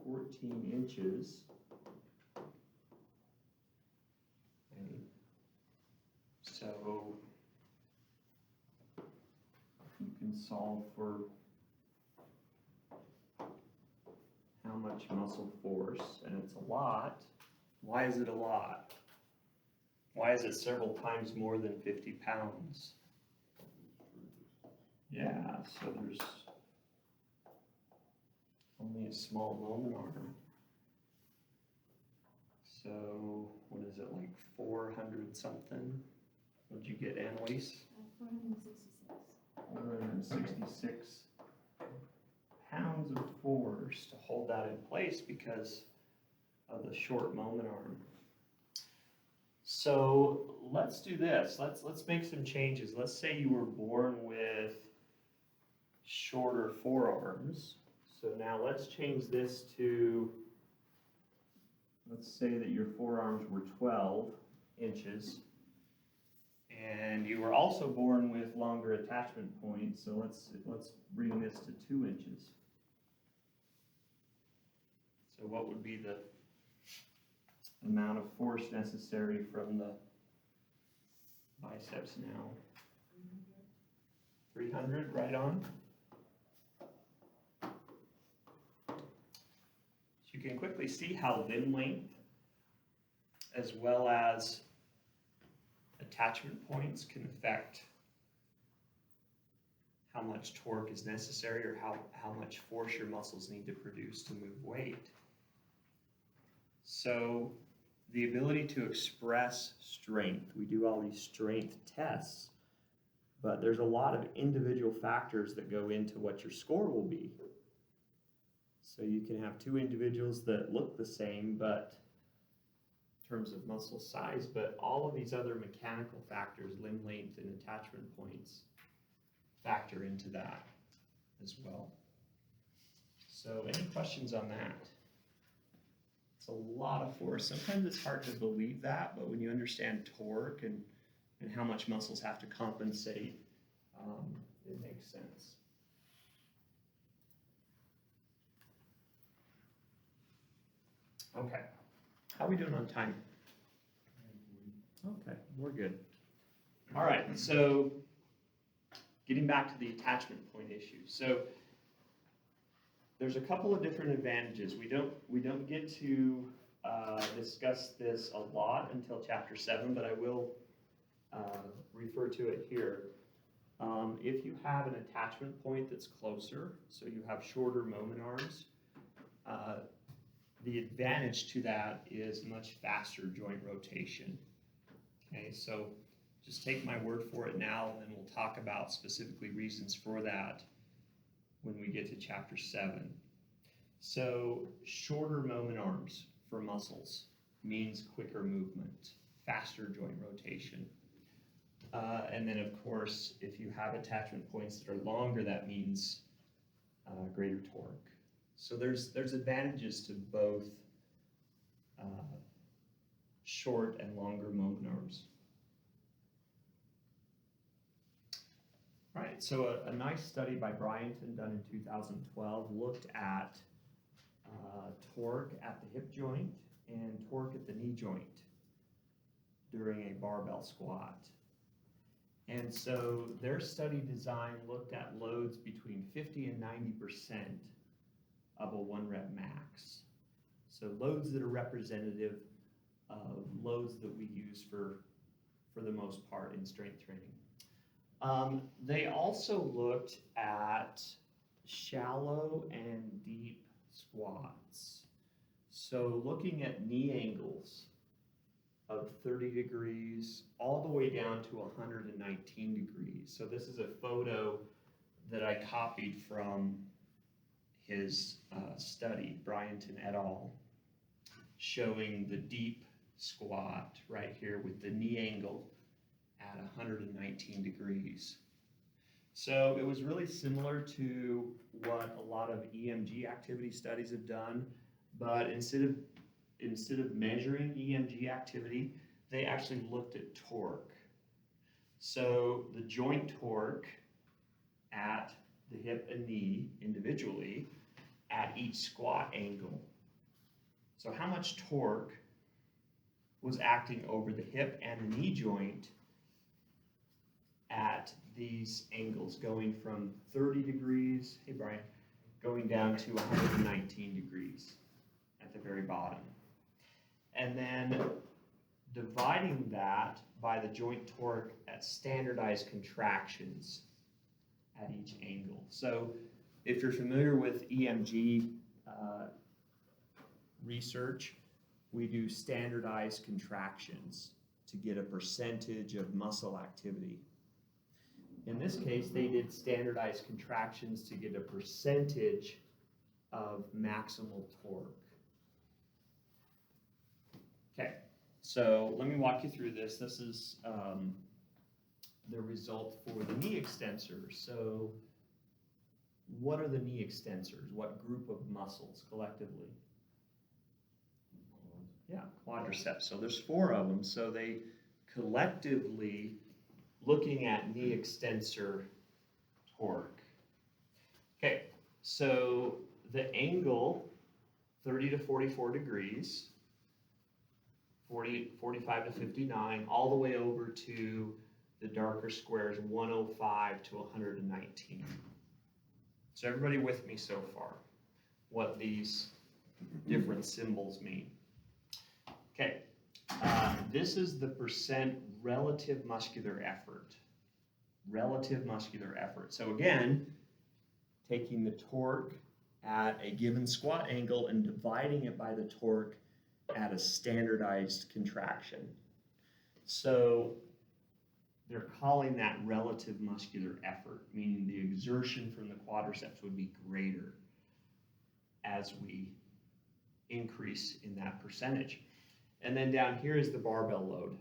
14 inches. Okay. So you can solve for how much muscle force, and it's a lot. Why is it a lot? Why is it several times more than 50 pounds? Yeah, so there's only a small moment arm. So, what is it, like 400 something? What'd you get, Annalise? 466. 466 pounds of force to hold that in place because of the short moment arm. So let's do this. Let's make some changes. Let's say you were born with shorter forearms. So now let's change this to, let's say that your forearms were 12 inches. And you were also born with longer attachment points, so let's bring this to 2 inches. So what would be the amount of force necessary from the biceps now? 300, right on. So you can quickly see how limb length as well as attachment points can affect how much torque is necessary or how much force your muscles need to produce to move weight. So the ability to express strength, we do all these strength tests, but there's a lot of individual factors that go into what your score will be. So you can have two individuals that look the same, but in terms of muscle size, but all of these other mechanical factors, limb length and attachment points, factor into that as well. So any questions on that? It's a lot of force. Sometimes it's hard to believe that, but when you understand torque and how much muscles have to compensate, it makes sense. Okay. How are we doing on time? Okay, we're good. All right, so getting back to the attachment point issue. So there's a couple of different advantages. We don't get to discuss this a lot until chapter 7, but I will refer to it here. If you have an attachment point that's closer, so you have shorter moment arms, the advantage to that is much faster joint rotation. Okay, so just take my word for it now, and then we'll talk about specifically reasons for that when we get to chapter 7. So shorter moment arms for muscles means quicker movement, faster joint rotation. And then of course, if you have attachment points that are longer, that means greater torque. So there's advantages to both short and longer moment arms. All right, so a nice study by Bryanton done in 2012 looked at torque at the hip joint and torque at the knee joint. during a barbell squat. And so their study design looked at loads between 50 and 90% of a 1 rep max. So loads that are representative of loads that we use for the most part in strength training. They also looked at shallow and deep squats. So looking at knee angles of 30 degrees all the way down to 119 degrees. So this is a photo that I copied from his study, Bryanton et al., showing the deep squat right here with the knee angle at 119 degrees. So it was really similar to what a lot of EMG activity studies have done, but instead of measuring EMG activity, they actually looked at torque. So the joint torque at the hip and knee individually at each squat angle. So how much torque was acting over the hip and the knee joint at these angles, going from 30 degrees, hey Brian, going down to 119 degrees at the very bottom. And then dividing that by the joint torque at standardized contractions at each angle. So if you're familiar with EMG research, we do standardized contractions to get a percentage of muscle activity. In this case, they did standardized contractions to get a percentage of maximal torque. Okay, so let me walk you through this. This is the result for the knee extensors. So what are the knee extensors? What group of muscles collectively? Yeah, quadriceps. So there's 4 of them. So they collectively, looking at knee extensor torque. Okay, so the angle, 30 to 44 degrees, 45 to 59, all the way over to the darker squares, 105 to 119. So everybody with me so far, what these different symbols mean. Okay, this is the percent relative muscular effort. Relative muscular effort. So again, taking the torque at a given squat angle and dividing it by the torque at a standardized contraction. So they're calling that relative muscular effort, meaning the exertion from the quadriceps would be greater as we increase in that percentage. And then down here is the barbell load.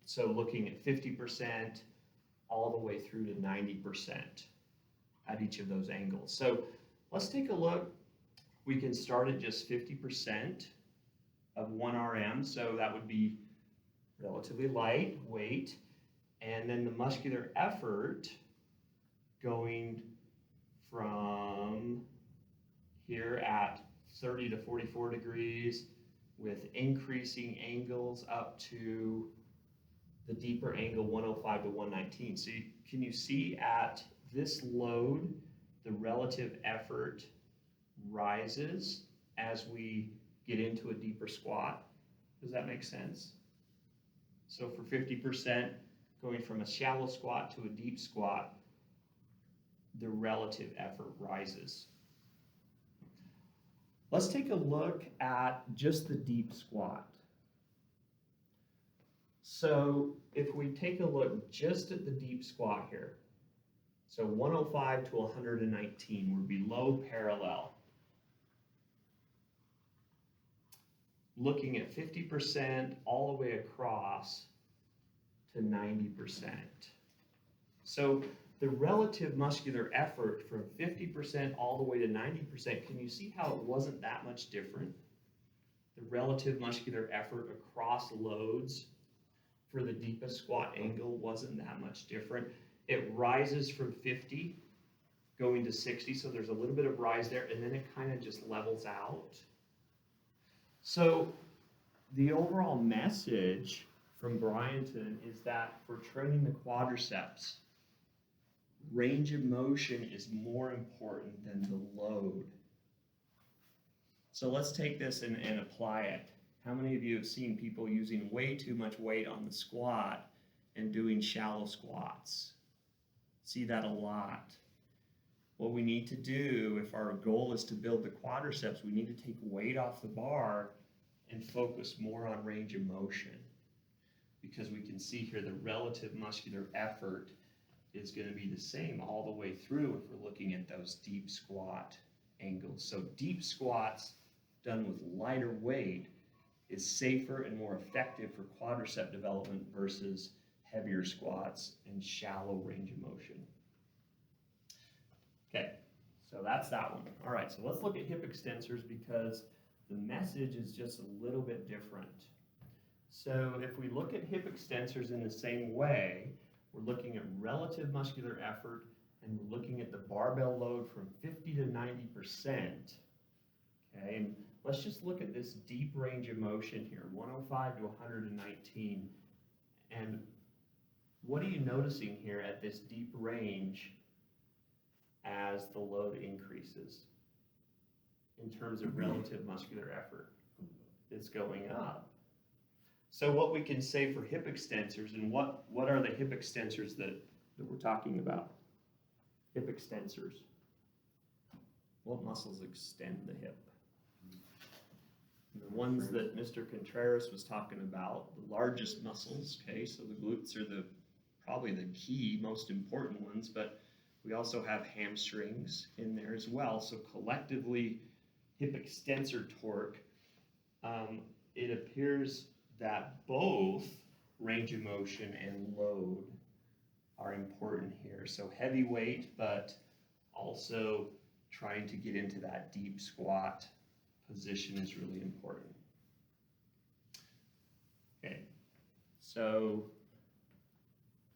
So looking at 50% all the way through to 90% at each of those angles. So let's take a look. We can start at just 50% of 1 RM. So that would be relatively light weight. And then the muscular effort going from here at 30 to 44 degrees with increasing angles up to the deeper angle 105 to 119. So can you see at this load, the relative effort rises as we get into a deeper squat? Does that make sense? So for 50%, going from a shallow squat to a deep squat, the relative effort rises. Let's take a look at just the deep squat. So if we take a look just at the deep squat here, so 105 to 119, we're below parallel. Looking at 50% all the way across to 90%. So the relative muscular effort from 50% all the way to 90%, can you see how it wasn't that much different? The relative muscular effort across loads for the deepest squat angle wasn't that much different. It rises from 50 going to 60, so there's a little bit of rise there, and then it kind of just levels out. So the overall message from Bryanton is that for training the quadriceps, range of motion is more important than the load. So let's take this and apply it. How many of you have seen people using way too much weight on the squat and doing shallow squats? See that a lot. What we need to do, if our goal is to build the quadriceps, we need to take weight off the bar and focus more on range of motion. Because we can see here the relative muscular effort is going to be the same all the way through if we're looking at those deep squat angles. So deep squats done with lighter weight is safer and more effective for quadricep development versus heavier squats and shallow range of motion. Okay, so that's that one. All right, so let's look at hip extensors because the message is just a little bit different. So if we look at hip extensors in the same way, we're looking at relative muscular effort and we're looking at the barbell load from 50 to 90%. Okay, and let's just look at this deep range of motion here, 105 to 119. And what are you noticing here at this deep range as the load increases in terms of relative muscular effort? It's going up. So what we can say for hip extensors, and what are the hip extensors that we're talking about? Hip extensors. What muscles extend the hip? The ones that Mr. Contreras was talking about, the largest muscles, okay, so the glutes are probably the key, most important ones, but we also have hamstrings in there as well. So collectively, hip extensor torque, it appears that both range of motion and load are important here. So heavy weight, but also trying to get into that deep squat position is really important. Okay, so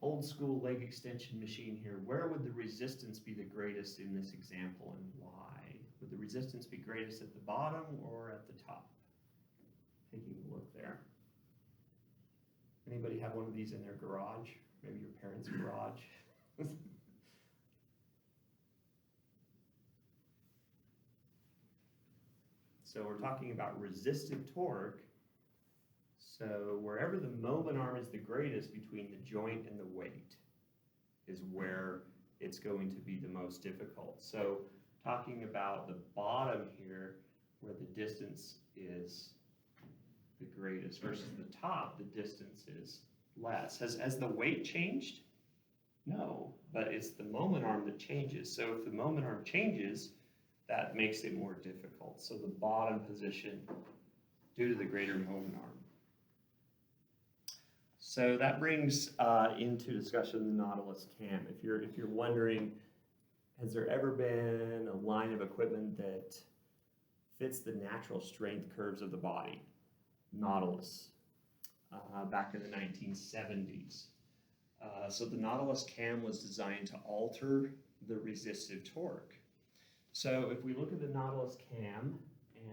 old school leg extension machine here. Where would the resistance be the greatest in this example and why? Would the resistance be greatest at the bottom or at the top? Taking a look there. Anybody have one of these in their garage? Maybe your parents' garage? So we're talking about resistive torque. So wherever the moment arm is the greatest between the joint and the weight is where it's going to be the most difficult. So talking about the bottom here, where the distance is the greatest versus the top, the distance is less. Has the weight changed? No, but it's the moment arm that changes. So if the moment arm changes, that makes it more difficult. So the bottom position due to the greater moment arm. So that brings into discussion the Nautilus cam. If you're wondering, has there ever been a line of equipment that fits the natural strength curves of the body? Nautilus, back in the 1970s. So the Nautilus cam was designed to alter the resistive torque. So if we look at the Nautilus cam,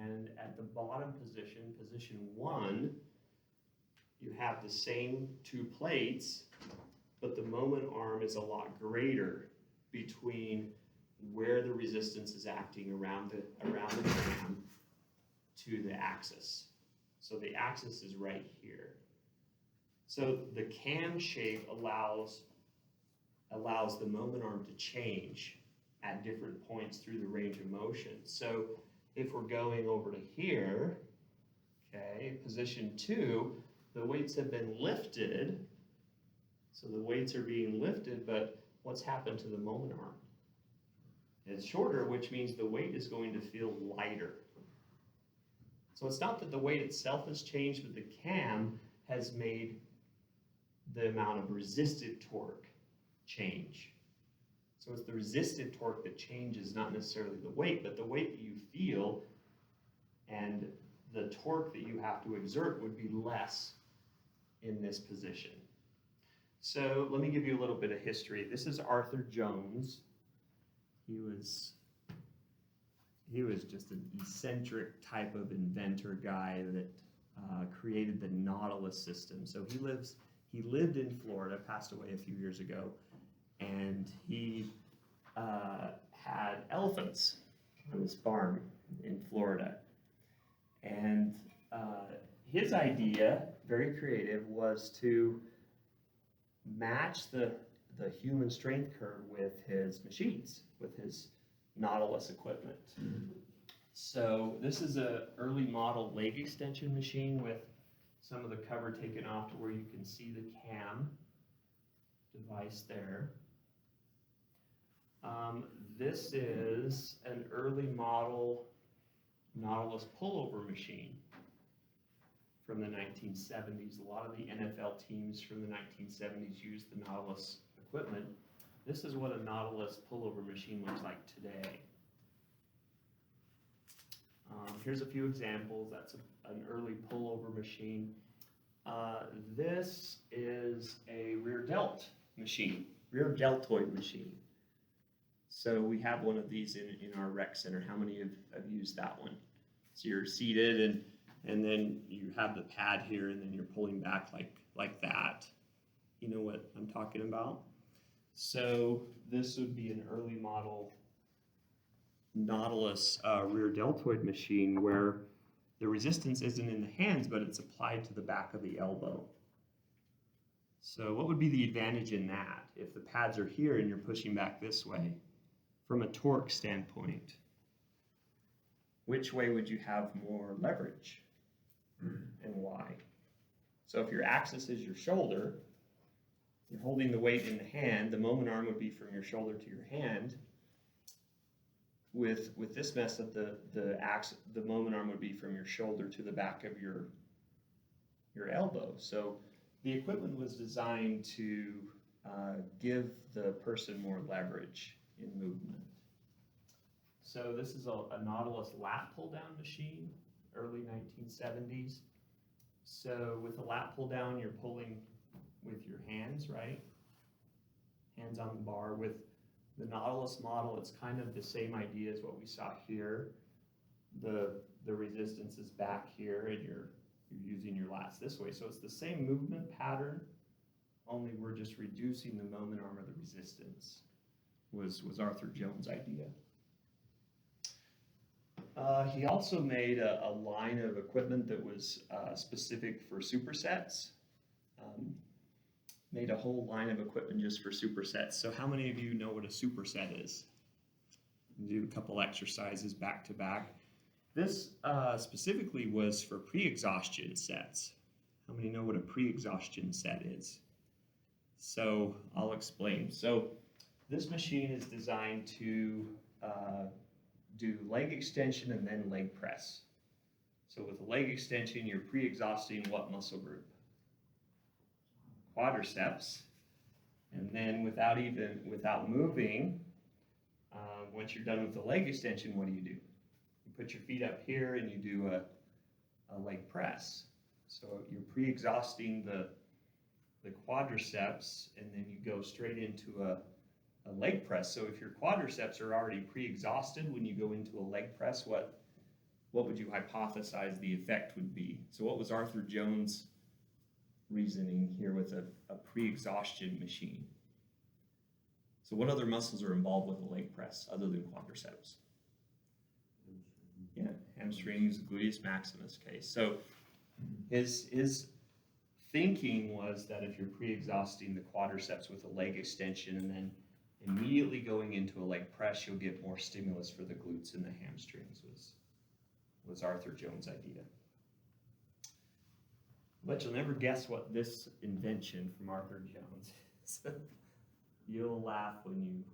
and at the bottom position, position 1, you have the same two plates, but the moment arm is a lot greater between where the resistance is acting around the cam to the axis. So the axis is right here. So the cam shape allows the moment arm to change at different points through the range of motion. So if we're going over to here, okay, position 2, the weights have been lifted. So the weights are being lifted, but what's happened to the moment arm? It's shorter, which means the weight is going to feel lighter. So it's not that the weight itself has changed, but the cam has made the amount of resistive torque change. So it's the resistive torque that changes, not necessarily the weight, but the weight that you feel and the torque that you have to exert would be less in this position. So let me give you a little bit of history. This is Arthur Jones. He was just an eccentric type of inventor guy that created the Nautilus system. So he lived in Florida, passed away a few years ago, and he had elephants on his farm in Florida. And his idea, very creative, was to match the human strength curve with his machines, with his Nautilus equipment. So this is an early model leg extension machine with some of the cover taken off to where you can see the cam device there. This is an early model Nautilus pullover machine from the 1970s. A lot of the NFL teams from the 1970s used the Nautilus equipment. This is what a Nautilus pullover machine looks like today. Here's a few examples. That's an early pullover machine. This is a rear delt machine, rear deltoid machine. So we have one of these in our rec center. How many have used that one? So you're seated and then you have the pad here and then you're pulling back like that. You know what I'm talking about? So this would be an early model Nautilus rear deltoid machine where the resistance isn't in the hands, but it's applied to the back of the elbow. So what would be the advantage in that? If the pads are here and you're pushing back this way, from a torque standpoint, which way would you have more leverage and why? So if your axis is your shoulder, you're holding the weight in the hand, the moment arm would be from your shoulder to your hand. With this method, the moment arm would be from your shoulder to the back of your elbow. So the equipment was designed to give the person more leverage in movement. So this is a Nautilus lap pull down machine, early 1970s. So with the lap pull down, you're pulling with your hands, right? Hands on the bar. With the Nautilus model, it's kind of the same idea as what we saw here. The resistance is back here and you're using your lats this way. So it's the same movement pattern, only we're just reducing the moment arm of the resistance, was Arthur Jones' idea. He also made a line of equipment that was specific for supersets. Made a whole line of equipment just for supersets. So how many of you know what a superset is? Do a couple exercises back to back. This specifically was for pre-exhaustion sets. How many know what a pre-exhaustion set is? So I'll explain. So this machine is designed to do leg extension and then leg press. So with a leg extension, you're pre-exhausting what muscle group? Quadriceps. And then without moving, once you're done with the leg extension, what do? You put your feet up here and you do a leg press. So you're pre-exhausting the quadriceps and then you go straight into a leg press. So if your quadriceps are already pre-exhausted when you go into a leg press, what would you hypothesize the effect would be? So what was Arthur Jones' reasoning here with a pre-exhaustion machine? So what other muscles are involved with a leg press other than quadriceps? Yeah, hamstrings, gluteus maximus case. So his thinking was that if you're pre-exhausting the quadriceps with a leg extension and then immediately going into a leg press, you'll get more stimulus for the glutes and the hamstrings, was Arthur Jones' idea. But you'll never guess what this invention from Arthur Jones is. You'll laugh when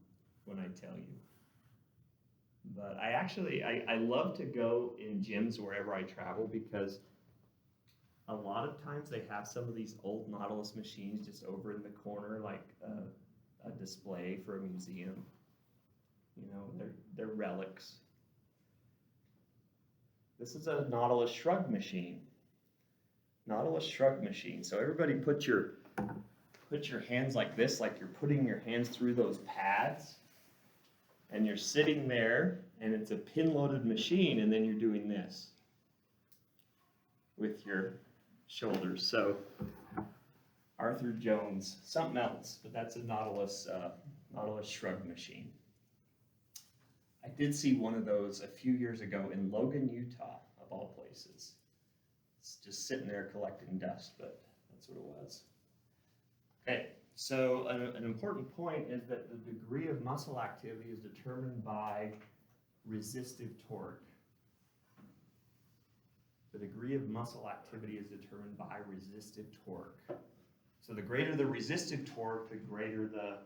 I tell you. But I love to go in gyms wherever I travel because a lot of times they have some of these old Nautilus machines just over in the corner, like a display for a museum. You know, they're relics. This is a Nautilus shrug machine. Nautilus shrug machine. So everybody put your hands like this, like you're putting your hands through those pads, and you're sitting there, and it's a pin-loaded machine, and then you're doing this. with your shoulders. So Arthur Jones, something else, but that's a Nautilus shrug machine. I did see one of those a few years ago in Logan, Utah, of all places. It's just sitting there collecting dust, but that's what it was. Okay, so an important point is that the degree of muscle activity is determined by resistive torque. The degree of muscle activity is determined by resistive torque. So the greater the resistive torque, the greater the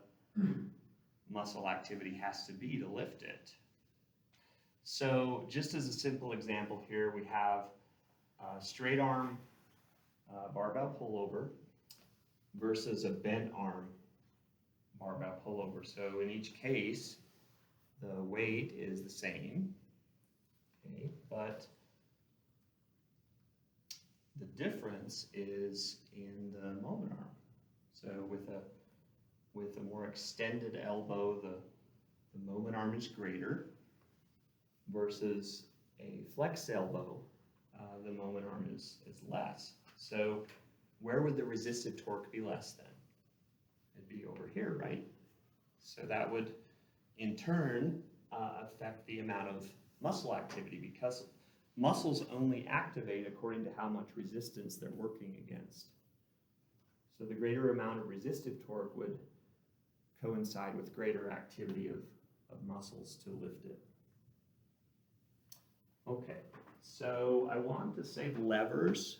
muscle activity has to be to lift it. So just as a simple example here, we have a straight arm barbell pullover versus a bent arm barbell pullover. So in each case, the weight is the same, okay, but the difference is in the moment arm. So with a more extended elbow, the moment arm is greater versus a flex elbow, the moment arm is less. So where would the resistive torque be less then? It'd be over here, right? So that would in turn affect the amount of muscle activity, because muscles only activate according to how much resistance they're working against. So the greater amount of resistive torque would coincide with greater activity of muscles to lift it. Okay, so I want to save levers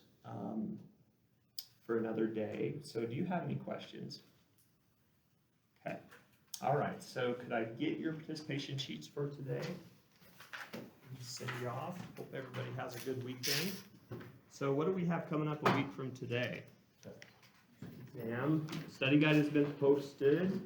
for another day. So do you have any questions? Okay, all right, so could I get your participation sheets for today? Send you off. Hope everybody has a good weekend. So what do we have coming up a week from today? Exam. Study guide has been posted.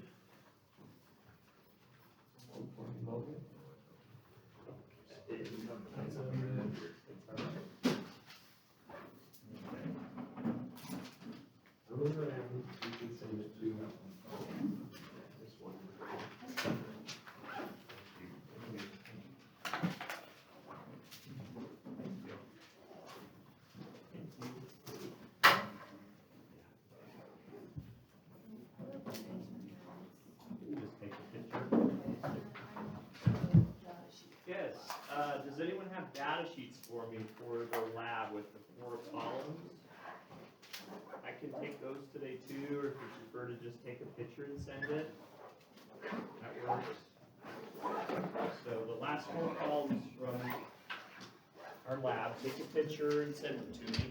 Yes. Does anyone have data sheets for me for the lab with the 4 columns? I can take those today too, or if you prefer to just take a picture and send it, that works. So the last 4 columns from our lab, take a picture and send it to me.